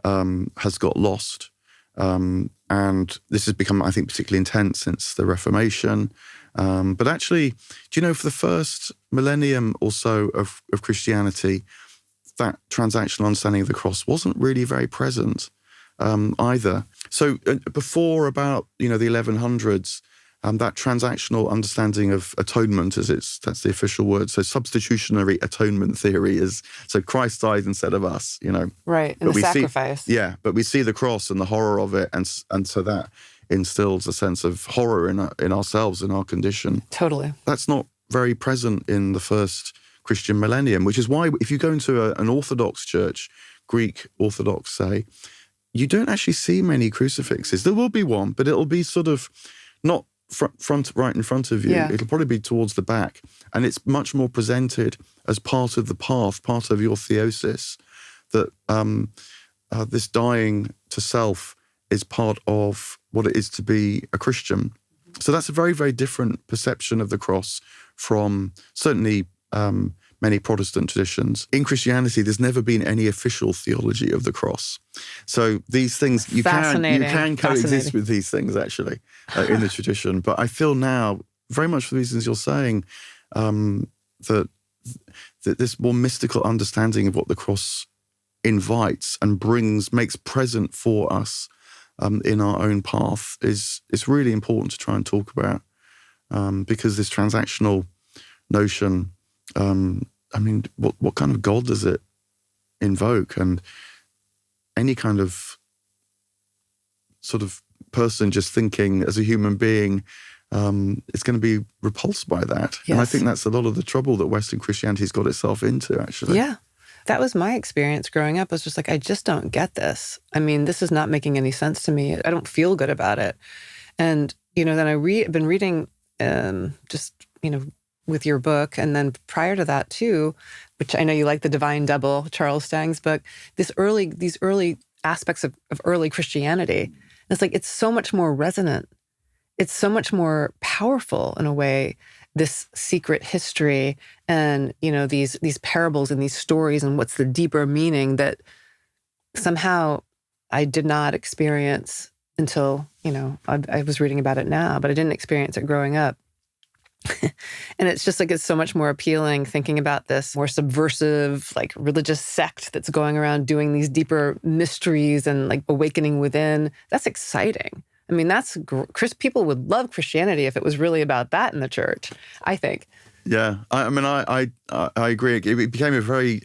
has got lost. And this has become, I think, particularly intense since the Reformation. But actually, do you know, for the first millennium or so of Christianity, that transactional understanding of the cross wasn't really very present either. So before about, the 1100s, that transactional understanding of atonement, that's the official word. So substitutionary atonement theory is, so Christ died instead of us,
Right, and the sacrifice.
But we see the cross and the horror of it, and so that instills a sense of horror in ourselves, in our condition.
Totally.
That's not very present in the first Christian millennium, which is why if you go into an Orthodox church, Greek Orthodox, say, you don't actually see many crucifixes. There will be one, but it'll be sort of not right in front of you. Yeah. It'll probably be towards the back. And it's much more presented as part of the path, part of your theosis, that this dying to self is part of what it is to be a Christian. So that's a very, very different perception of the cross from certainly many Protestant traditions. In Christianity, there's never been any official theology of the cross. So these things, you can coexist with these things, actually, in the tradition. But I feel now, very much for the reasons you're saying, that this more mystical understanding of what the cross invites and makes present for us in our own path is really important to try and talk about, because this transactional notion, what kind of God does it invoke? And any kind of sort of person just thinking as a human being is going to be repulsed by that. Yes. And I think that's a lot of the trouble that Western Christianity's got itself into, actually.
Yeah. That was my experience growing up. I was just like, I just don't get this. I mean, this is not making any sense to me. I don't feel good about it. And, then I've been reading with your book, and then prior to that too, which I know you like, The Divine Double, Charles Stang's book, these early aspects of early Christianity. And it's like, it's so much more resonant. It's so much more powerful in a way, this secret history and, these parables and these stories and what's the deeper meaning that somehow I did not experience until, I was reading about it now, but I didn't experience it growing up. And it's just like, it's so much more appealing thinking about this more subversive, like religious sect that's going around doing these deeper mysteries and like awakening within. That's exciting. I mean, people would love Christianity if it was really about that in the church, I think.
Yeah. I agree. It became a very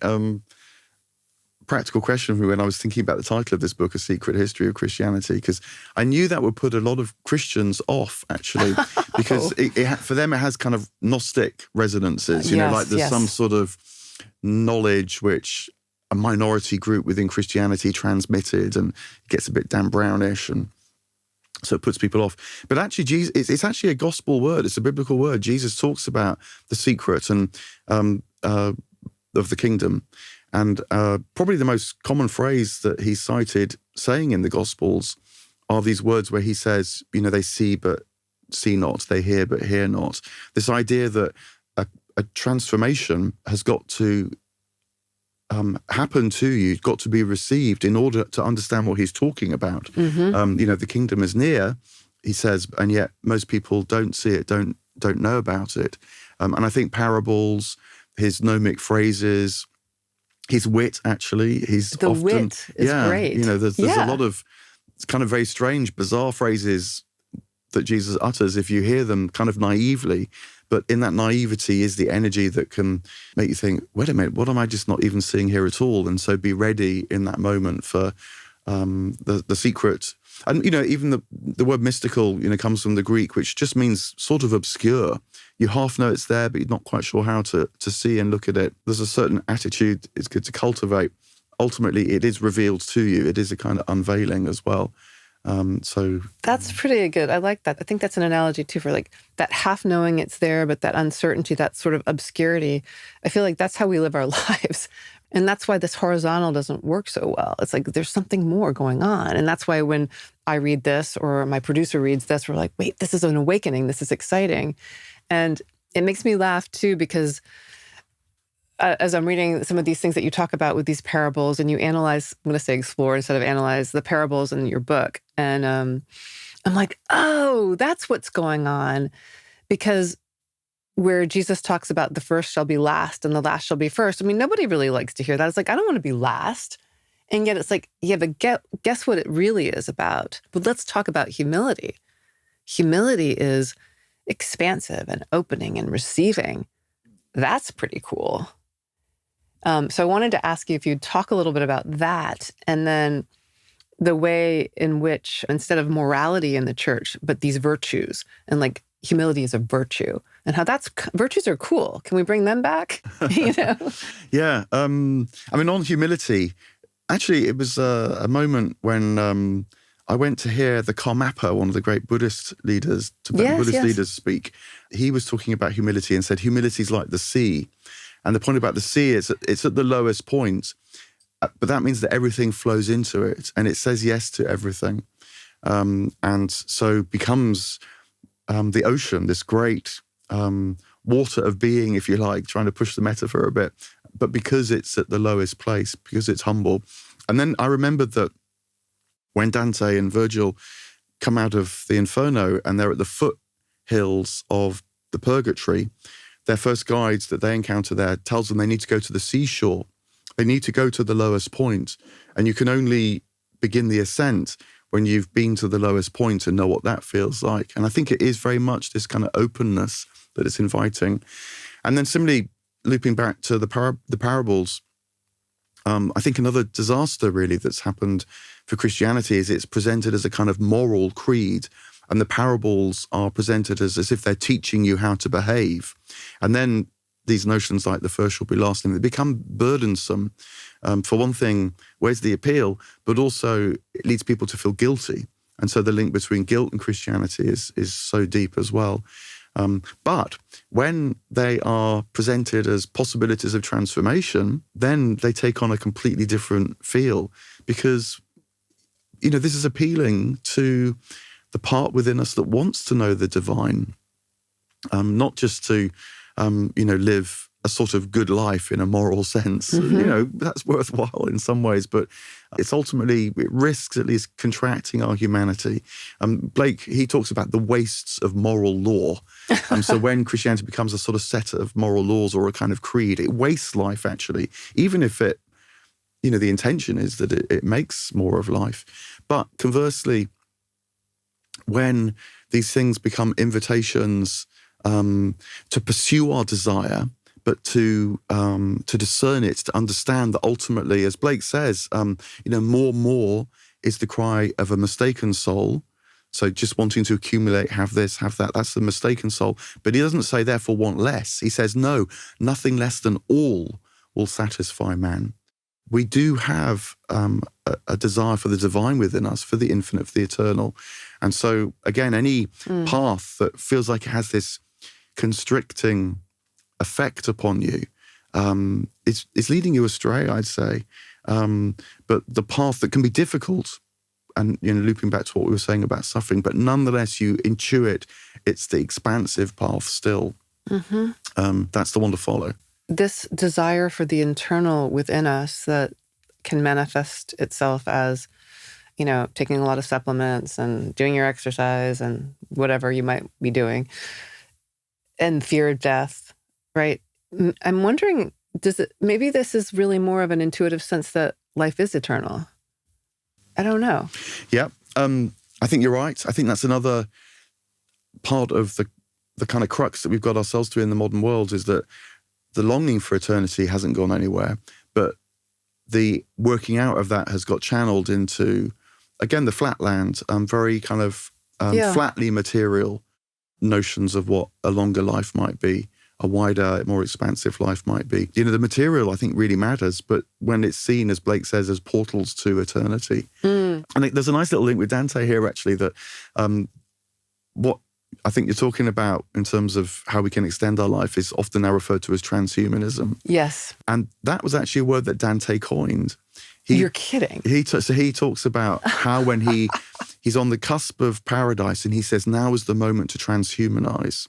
practical question for me when I was thinking about the title of this book, A Secret History of Christianity, because I knew that would put a lot of Christians off, actually, because for them it has kind of Gnostic resonances, like there's some sort of knowledge which a minority group within Christianity transmitted, and it gets a bit Dan Brownish, and so it puts people off. But actually, it's actually a gospel word. It's a biblical word. Jesus talks about the secret and of the kingdom. And probably the most common phrase that he's cited saying in the Gospels are these words where he says, they see but see not, they hear but hear not. This idea that a transformation has got to happen to you, got to be received in order to understand what he's talking about. The kingdom is near, he says, and yet most people don't see it, don't know about it. And I think parables, his gnomic phrases, his wit, actually,
the wit is great.
There's a lot of kind of very strange, bizarre phrases that Jesus utters if you hear them kind of naively. But in that naivety is the energy that can make you think, wait a minute, what am I just not even seeing here at all? And so be ready in that moment for the secret. And, even the word mystical, comes from the Greek, which just means sort of obscure. You half know it's there, but you're not quite sure how to see and look at it. There's a certain attitude it's good to cultivate. Ultimately, it is revealed to you. It is a kind of unveiling as well. So
that's pretty good. I like that. I think that's an analogy too for like that half knowing it's there, but that uncertainty, that sort of obscurity. I feel like that's how we live our lives. And that's why this horizontal doesn't work so well. It's like there's something more going on. And that's why when I read this or my producer reads this, we're like, wait, this is an awakening. This is exciting. And it makes me laugh too, because as I'm reading some of these things that you talk about with these parables, and you analyze, I'm going to say explore instead of analyze, the parables in your book. And I'm like, oh, that's what's going on. Because where Jesus talks about the first shall be last and the last shall be first, I mean, nobody really likes to hear that. It's like, I don't want to be last. And yet it's like, yeah, but guess what it really is about? But let's talk about humility. Humility is expansive and opening and receiving. That's pretty cool. So I wanted to ask you if you'd talk a little bit about that, and then the way in which, instead of morality in the church, but these virtues, and like humility is a virtue, and how virtues are cool. Can we bring them back?
Yeah. On humility, actually, it was a moment when I went to hear the Karmapa, one of the great Buddhist leaders, Tibetan Buddhist leaders, speak. He was talking about humility and said, humility is like the sea. And the point about the sea is that it's at the lowest point, but that means that everything flows into it and it says yes to everything. And so becomes the ocean, this great water of being, if you like, trying to push the metaphor a bit, but because it's at the lowest place, because it's humble. And then I remembered that when Dante and Virgil come out of the Inferno and they're at the foothills of the Purgatory, their first guides that they encounter there tells them they need to go to the seashore. They need to go to the lowest point. And you can only begin the ascent when you've been to the lowest point and know what that feels like. And I think it is very much this kind of openness that it's inviting. And then similarly, looping back to the parables, I think another disaster really that's happened for Christianity is it's presented as a kind of moral creed, and the parables are presented as if they're teaching you how to behave. And then these notions like the first shall be last, and they become burdensome. For one thing, where's the appeal? But also it leads people to feel guilty. And so the link between guilt and Christianity is so deep as well. But when they are presented as possibilities of transformation, then they take on a completely different feel, because, this is appealing to the part within us that wants to know the divine, not just to, live a sort of good life in a moral sense. That's worthwhile in some ways, but it risks at least contracting our humanity. Blake, he talks about the wastes of moral law. So when Christianity becomes a sort of set of moral laws or a kind of creed, it wastes life actually, even if it, the intention is that it makes more of life. But conversely, when these things become invitations to pursue our desire, but to discern it, to understand that ultimately, as Blake says, more is the cry of a mistaken soul. So just wanting to accumulate, have this, have that, that's the mistaken soul. But he doesn't say, therefore, want less. He says, no, nothing less than all will satisfy man. We do have a desire for the divine within us, for the infinite, for the eternal. And so, again, any path that feels like it has this constricting effect upon you, it's leading you astray, I'd say. But the path that can be difficult, and looping back to what we were saying about suffering, but nonetheless you intuit it's the expansive path still. That's the one to follow.
This desire for the internal within us that can manifest itself as, taking a lot of supplements and doing your exercise and whatever you might be doing, and fear of death, right? I'm wondering, maybe this is really more of an intuitive sense that life is eternal? I don't know.
Yeah, I think you're right. I think that's another part of the kind of crux that we've got ourselves to in the modern world, is that the longing for eternity hasn't gone anywhere, but the working out of that has got channeled into, again, the flatland, very kind of flatly material notions of what a longer life might be, a wider, more expansive life might be. The material, I think, really matters, but when it's seen, as Blake says, as portals to eternity. And there's a nice little link with Dante here, actually, that what I think you're talking about in terms of how we can extend our life is often now referred to as transhumanism.
Yes.
And that was actually a word that Dante coined.
You're kidding.
So he talks about how when he's on the cusp of paradise, and he says, now is the moment to transhumanize.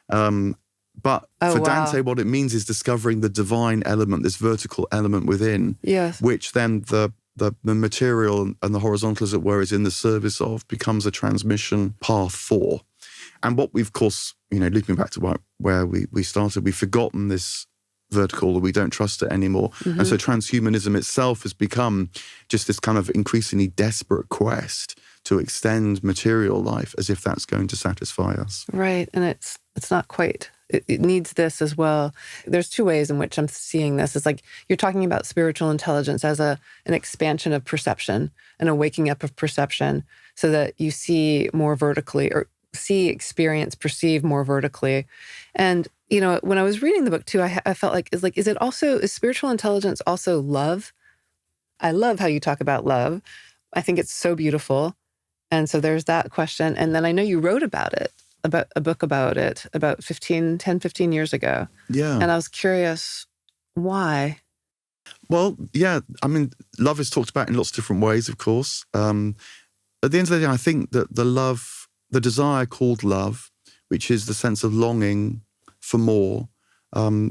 But for Dante, what it means is discovering the divine element, this vertical element within, which then the material and the horizontal, as it were, is in the service of, becomes a transmission path for. And what we've, of course, looping back to where we started, we've forgotten this vertical, or we don't trust it anymore. And so transhumanism itself has become just this kind of increasingly desperate quest to extend material life as if that's going to satisfy us.
Right. And it's not quite. It needs this as well. There's two ways in which I'm seeing this. It's like you're talking about spiritual intelligence as an expansion of perception and a waking up of perception, so that you see more vertically, or see, experience, perceive more vertically. And, when I was reading the book too, I felt like, is spiritual intelligence also love? I love how you talk about love. I think it's so beautiful. And so there's that question. And then I know you wrote about a book about it about 10, 15 years ago.
Yeah.
And I was curious, why?
Well, yeah, I mean, love is talked about in lots of different ways, of course. At the end of the day, I think that the desire called love, which is the sense of longing for more,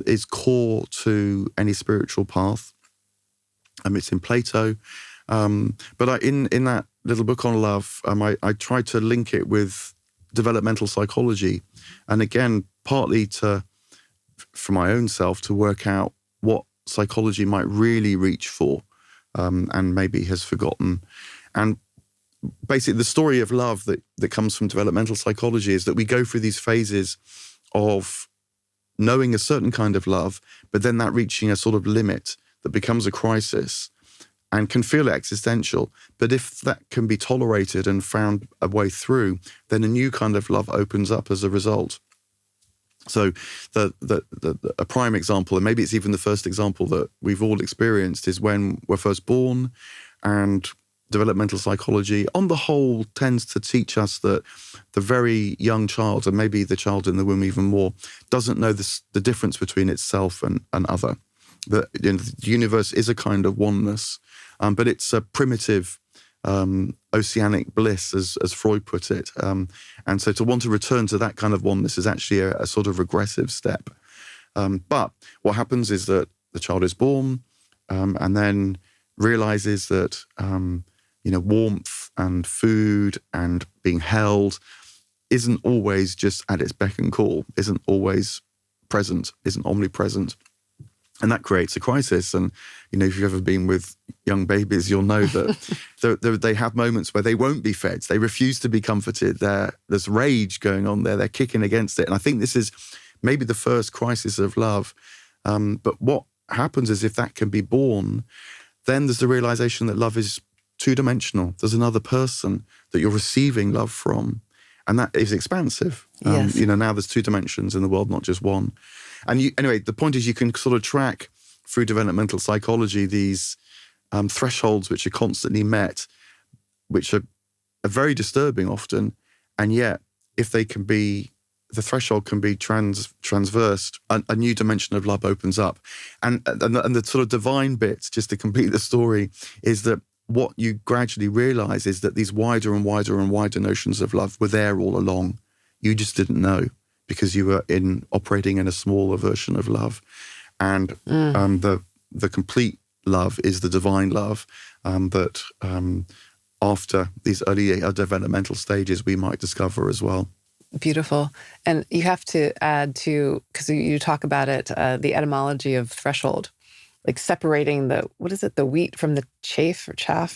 is core to any spiritual path. It's in Plato. But in that little book on love, I tried to link it with developmental psychology. And again, partly for my own self, to work out what psychology might really reach for, and maybe has forgotten. And basically the story of love that comes from developmental psychology is that we go through these phases of knowing a certain kind of love, but then that reaching a sort of limit that becomes a crisis and can feel existential. But if that can be tolerated and found a way through, then a new kind of love opens up as a result. So a prime example, and maybe it's even the first example that we've all experienced, is when we're first born, and developmental psychology on the whole tends to teach us that the very young child, and maybe the child in the womb even more, doesn't know the difference between itself and other. The universe is a kind of oneness, but it's a primitive oceanic bliss, as Freud put it. And so to want to return to that kind of oneness is actually a sort of regressive step. But what happens is that the child is born, and then realizes that warmth and food and being held isn't always just at its beck and call, isn't always present, isn't omnipresent. And that creates a crisis. And, if you've ever been with young babies, you'll know that they have moments where they won't be fed. They refuse to be comforted. There's rage going on there. They're kicking against it. And I think this is maybe the first crisis of love. But what happens is, if that can be born, then there's the realization that love is two-dimensional. There's another person that you're receiving love from. And that is expansive.
Yes.
Now there's two dimensions in the world, not just one. And anyway, the point is, you can sort of track through developmental psychology these thresholds which are constantly met, which are very disturbing often. And yet, if they can be, the threshold can be transversed, a new dimension of love opens up. And the sort of divine bit, just to complete the story, is that what you gradually realize is that these wider and wider and wider notions of love were there all along. You just didn't know because you were operating in a smaller version of love. And the complete love is the divine love that after these early developmental stages we might discover as well.
Beautiful. And you have to add to, because you talk about it, the etymology of threshold, like separating the wheat from the chaff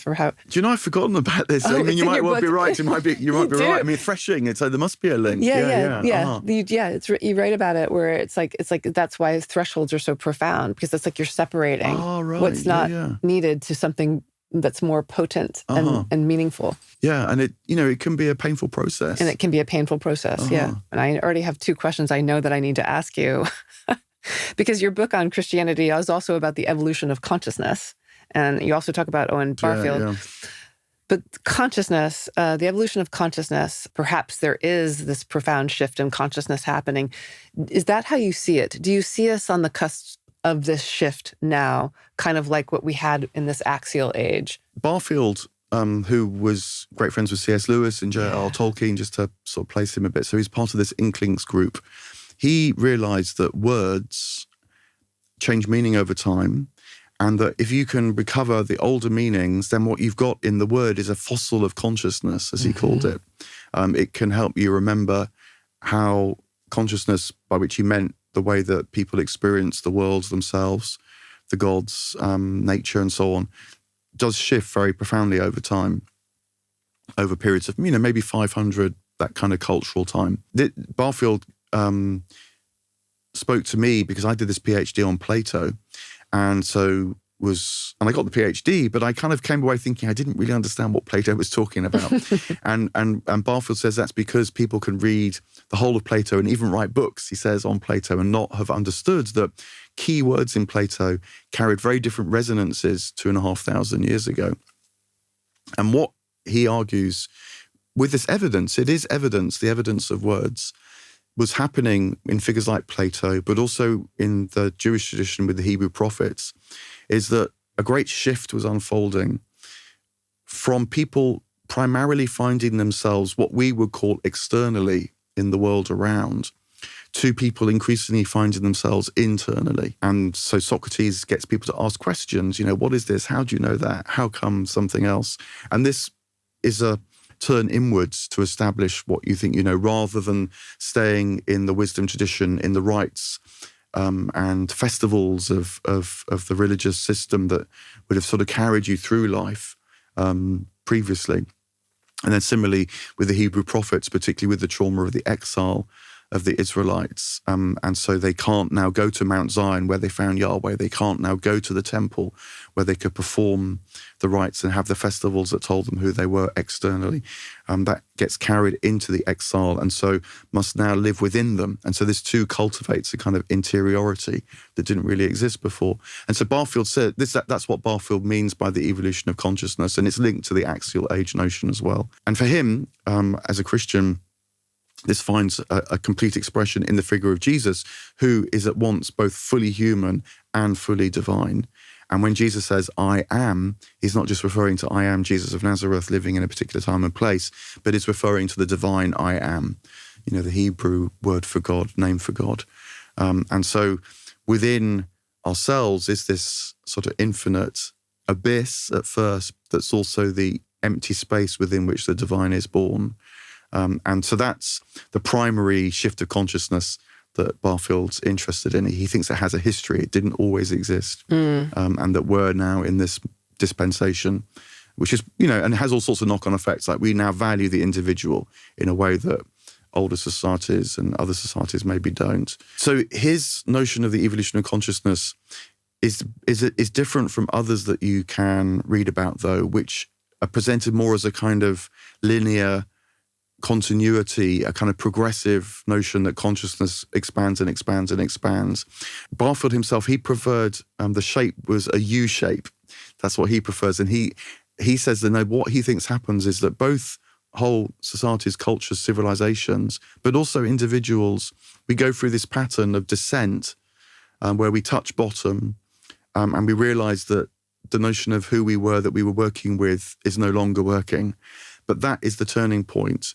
or how?
Do you know, I've forgotten about this.
Oh,
I mean, you might well
book.
be right. You might be right. I mean, threshing. So there must be a link.
Yeah.
Uh-huh.
You write about it where it's like that's why thresholds are so profound, because it's like you're separating what's not needed to something that's more potent and meaningful.
Yeah, and it can be a painful process.
And it can be a painful process. Yeah. And I already have 2 questions I know that I need to ask you. Because your book on Christianity is also about the evolution of consciousness. And you also talk about Owen Barfield.
Yeah.
But consciousness, the evolution of consciousness, perhaps there is this profound shift in consciousness happening. Is that how you see it? Do you see us on the cusp of this shift now, kind of like what we had in this axial age?
Barfield, who was great friends with C.S. Lewis and J.R.R. Tolkien, just to sort of place him a bit. So he's part of this Inklings group. He realized that words change meaning over time, and that if you can recover the older meanings, then what you've got in the word is a fossil of consciousness, as he called it. It can help you remember how consciousness, by which he meant the way that people experience the worlds themselves, the gods, nature, and so on, does shift very profoundly over time, over periods of, maybe 500, that kind of cultural time. Barfield spoke to me because I did this PhD on Plato, and I got the PhD, but I kind of came away thinking I didn't really understand what Plato was talking about. and Barfield says that's because people can read the whole of Plato and even write books, he says, on Plato and not have understood that key words in Plato carried very different resonances 2,500 years ago. And what he argues with this evidence, it is evidence, the evidence of words, was happening in figures like Plato, but also in the Jewish tradition with the Hebrew prophets, is that a great shift was unfolding from people primarily finding themselves what we would call externally in the world around, to people increasingly finding themselves internally. And so Socrates gets people to ask questions, what is this? How do you know that? How come something else? And this is a turn inwards to establish what you think you know, rather than staying in the wisdom tradition, in the rites and festivals of the religious system that would have sort of carried you through life previously. And then similarly with the Hebrew prophets, particularly with the trauma of the exile of the Israelites. And so they can't now go to Mount Zion where they found Yahweh. They can't now go to the temple where they could perform the rites and have the festivals that told them who they were externally. That gets carried into the exile and so must now live within them. And so this too cultivates a kind of interiority that didn't really exist before. And so Barfield said, that's what Barfield means by the evolution of consciousness, and it's linked to the axial age notion as well. And for him, as a Christian, this finds a complete expression in the figure of Jesus, who is at once both fully human and fully divine. And when Jesus says, I am, he's not just referring to I am Jesus of Nazareth living in a particular time and place, but is referring to the divine I am, the Hebrew word for God, name for God. And so within ourselves is this sort of infinite abyss at first, that's also the empty space within which the divine is born. And so that's the primary shift of consciousness that Barfield's interested in. He thinks it has a history. It didn't always exist. And that we're now in this dispensation, which is, and it has all sorts of knock-on effects. Like we now value the individual in a way that older societies and other societies maybe don't. So his notion of the evolution of consciousness is different from others that you can read about, though, which are presented more as a kind of linear continuity, a kind of progressive notion that consciousness expands and expands and expands. Barfield himself, he preferred, the shape was a U shape. That's what he prefers. And he says that what he thinks happens is that both whole societies, cultures, civilizations, but also individuals, we go through this pattern of descent where we touch bottom and we realize that the notion of who we were that we were working with is no longer working. But that is the turning point.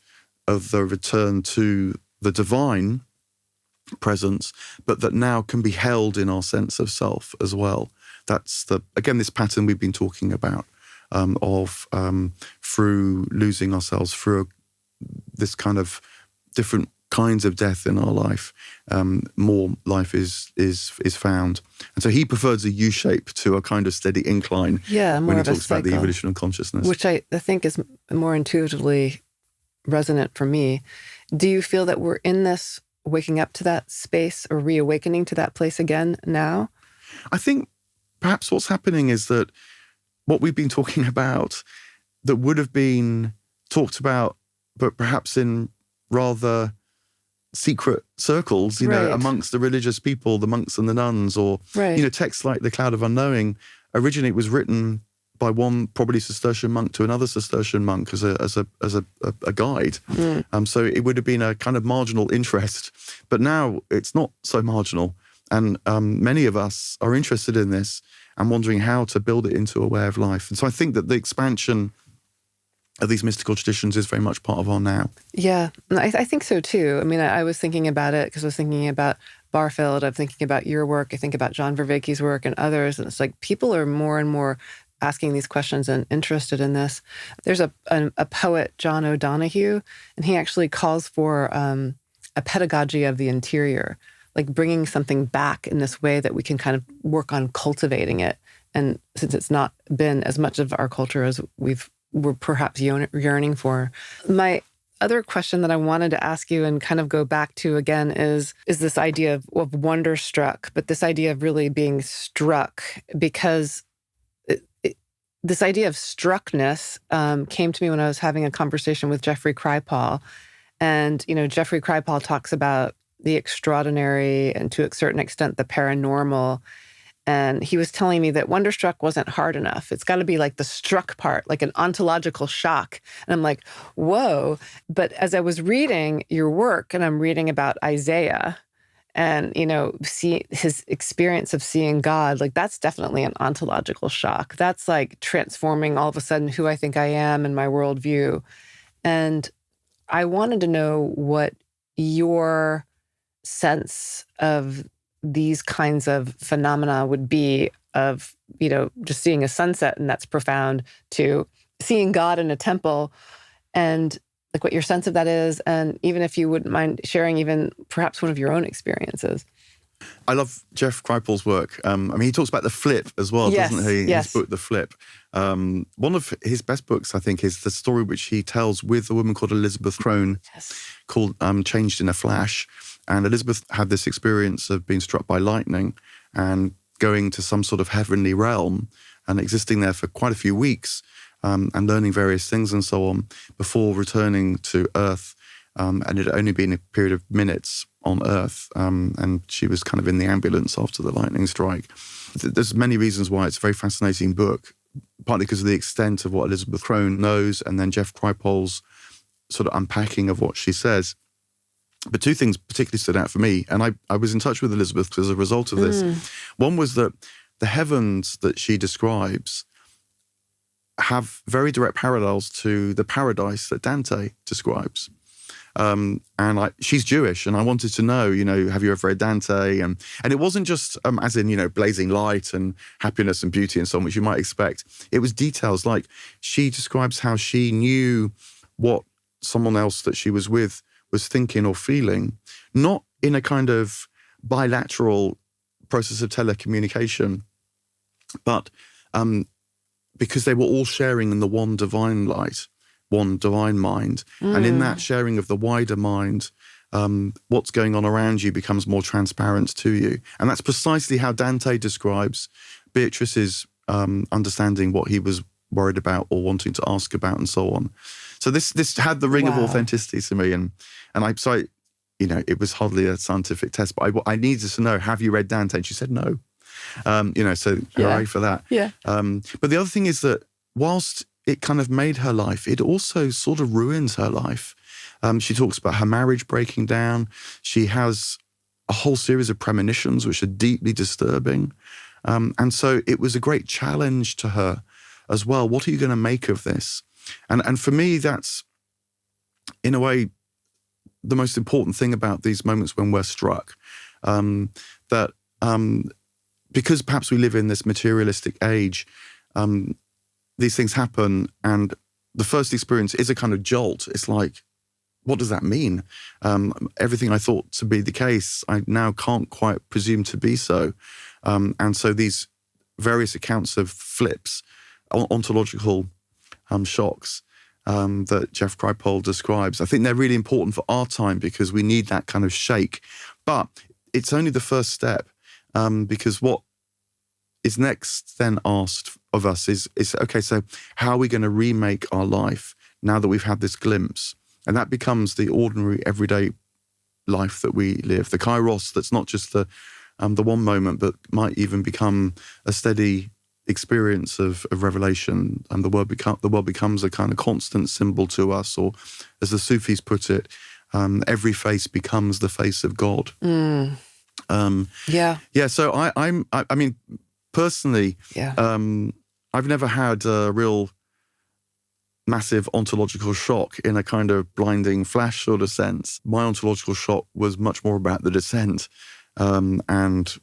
of the return to the divine presence, but that now can be held in our sense of self as well. That's again, this pattern we've been talking about of through losing ourselves, through this kind of different kinds of death in our life, more life is found. And so he prefers a U shape to a kind of steady incline.
Yeah, more
when he
of a
talks about the
cycle,
evolution of consciousness,
which I think is more intuitively resonant for me. Do you feel that we're in this waking up to that space or reawakening to that place again now?
I think perhaps what's happening is that what we've been talking about that would have been talked about, but perhaps in rather secret circles,
Right.
amongst the religious people, the monks and the nuns, or,
Right.
Texts like the Cloud of Unknowing, originally it was written by one probably Cistercian monk to another Cistercian monk as a guide. So it would have been a kind of marginal interest, but now it's not so marginal. And many of us are interested in this and wondering how to build it into a way of life. And so I think that the expansion of these mystical traditions is very much part of our now.
Yeah, I think so too. I mean, I was thinking about it because I was thinking about Barfield. I'm thinking about your work. I think about John Vervaeke's work and others. And it's like people are more and more asking these questions and interested in this. There's a poet, John O'Donohue, and he actually calls for a pedagogy of the interior, like bringing something back in this way that we can kind of work on cultivating it. And since it's not been as much of our culture as we're perhaps yearning for. My other question that I wanted to ask you and kind of go back to again is this idea of wonderstruck, but this idea of really being struck, because this idea of struckness came to me when I was having a conversation with Jeffrey Kripal. And, Jeffrey Kripal talks about the extraordinary and to a certain extent the paranormal. And he was telling me that Wonderstruck wasn't hard enough. It's got to be like the struck part, like an ontological shock. And I'm like, whoa. But as I was reading your work, and I'm reading about Isaiah and, see his experience of seeing God, like that's definitely an ontological shock. That's like transforming all of a sudden who I think I am and my worldview. And I wanted to know what your sense of these kinds of phenomena would be of, just seeing a sunset and that's profound, to seeing God in a temple, and like what your sense of that is. And even if you wouldn't mind sharing even perhaps one of your own experiences.
I love Jeff Kripal's work. He talks about the flip as well,
Yes,
doesn't he?
yes.
His book, The Flip. One of his best books, I think, is the story which he tells with a woman called Elizabeth Crone, called Changed in a Flash. And Elizabeth had this experience of being struck by lightning and going to some sort of heavenly realm and existing there for quite a few weeks and learning various things and so on before returning to Earth. And it had only been a period of minutes on Earth. And she was kind of in the ambulance after the lightning strike. There's many reasons why it's a very fascinating book, partly because of the extent of what Elizabeth Crone knows and then Jeff Kripal's sort of unpacking of what she says. But two things particularly stood out for me, and I was in touch with Elizabeth as a result of this. One was that the heavens that she describes have very direct parallels to the paradise that Dante describes. She's Jewish, and I wanted to know, have you ever read Dante? And it wasn't just as in, blazing light and happiness and beauty and so on, which you might expect. It was details like she describes how she knew what someone else that she was with was thinking or feeling, not in a kind of bilateral process of telecommunication, but because they were all sharing in the one divine light, one divine mind. And in that sharing of the wider mind, what's going on around you becomes more transparent to you. And that's precisely how Dante describes Beatrice's understanding what he was worried about or wanting to ask about and so on. So this had the ring of authenticity to me, and it was hardly a scientific test, but I needed to know, have you read Dante? And she said no. So hooray for that.
Yeah.
But the other thing is that whilst it kind of made her life, it also sort of ruins her life. She talks about her marriage breaking down. She has a whole series of premonitions which are deeply disturbing. And so it was a great challenge to her as well. What are you going to make of this? And for me, that's in a way, the most important thing about these moments when we're struck, that because perhaps we live in this materialistic age, these things happen, and the first experience is a kind of jolt. It's like, what does that mean? Everything I thought to be the case, I now can't quite presume to be so. And so these various accounts of flips, ontological shocks that Jeff Kripal describes, I think they're really important for our time because we need that kind of shake. But it's only the first step, because what is next then asked of us is okay, so how are we going to remake our life now that we've had this glimpse? And that becomes the ordinary, everyday life that we live. The Kairos, that's not just the one moment, but might even become a steady experience of revelation. And the world becomes a kind of constant symbol to us, or as the Sufis put it, every face becomes the face of God. Yeah. So I mean, personally, I've never had a real massive ontological shock in a kind of blinding flash sort of sense. My ontological shock was much more about the descent, and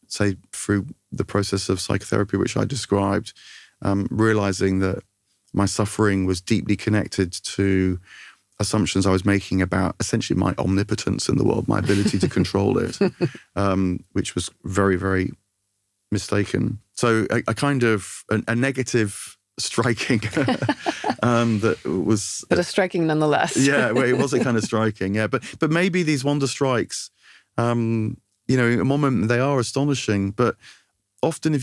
say through the process of psychotherapy, which I described, realizing that my suffering was deeply connected to assumptions I was making about essentially my omnipotence in the world, my ability to control it, which was very, very mistaken. So a kind of a negative striking that was...
But a striking nonetheless.
Yeah, well, it was a kind of striking, yeah. But maybe these wonder strikes, in a moment they are astonishing, but often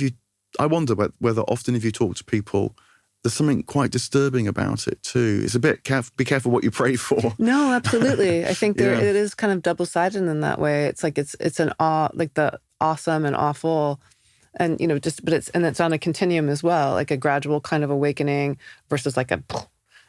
I wonder whether often if you talk to people, there's something quite disturbing about it too. It's a bit, be careful what you pray for.
No, absolutely. I think it is kind of double-sided in that way. It's like it's an awe, like the awesome and awful, and but it's on a continuum as well, like a gradual kind of awakening versus like a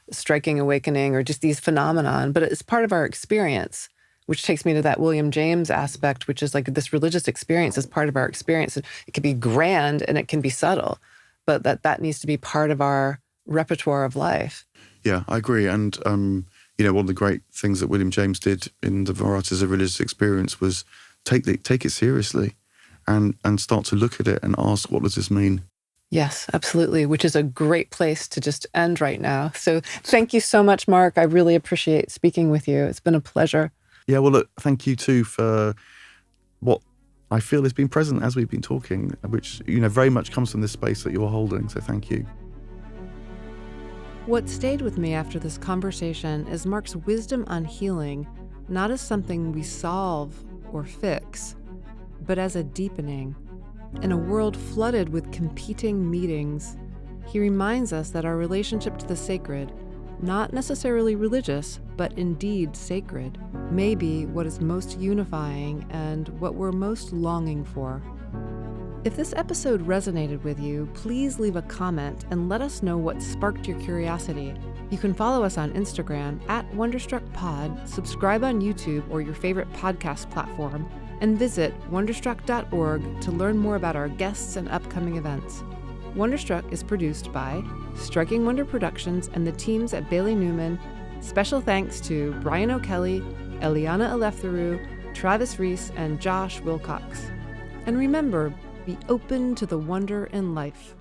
striking awakening, or just these phenomenon. But it's part of our experience, which takes me to that William James aspect, which is like this religious experience is part of our experience. It can be grand and it can be subtle, but that needs to be part of our repertoire of life.
Yeah, I agree. And, one of the great things that William James did in the Varieties of Religious Experience was take it seriously and start to look at it and ask, what does this mean?
Yes, absolutely, which is a great place to just end right now. So thank you so much, Mark. I really appreciate speaking with you. It's been a pleasure.
Yeah, well, look, thank you too for what I feel has been present as we've been talking, which, very much comes from this space that you're holding. So thank you.
What stayed with me after this conversation is Mark's wisdom on healing, not as something we solve or fix, but as a deepening. In a world flooded with competing meetings, he reminds us that our relationship to the sacred, not necessarily religious, but indeed sacred, may be what is most unifying and what we're most longing for. If this episode resonated with you, please leave a comment and let us know what sparked your curiosity. You can follow us on Instagram @WonderstruckPod, subscribe on YouTube or your favorite podcast platform, and visit wonderstruck.org to learn more about our guests and upcoming events. Wonderstruck is produced by Striking Wonder Productions and the teams at Bailey Newman. Special thanks to Brian O'Kelly, Eliana Eleftheru, Travis Reese, and Josh Wilcox. And remember, be open to the wonder in life.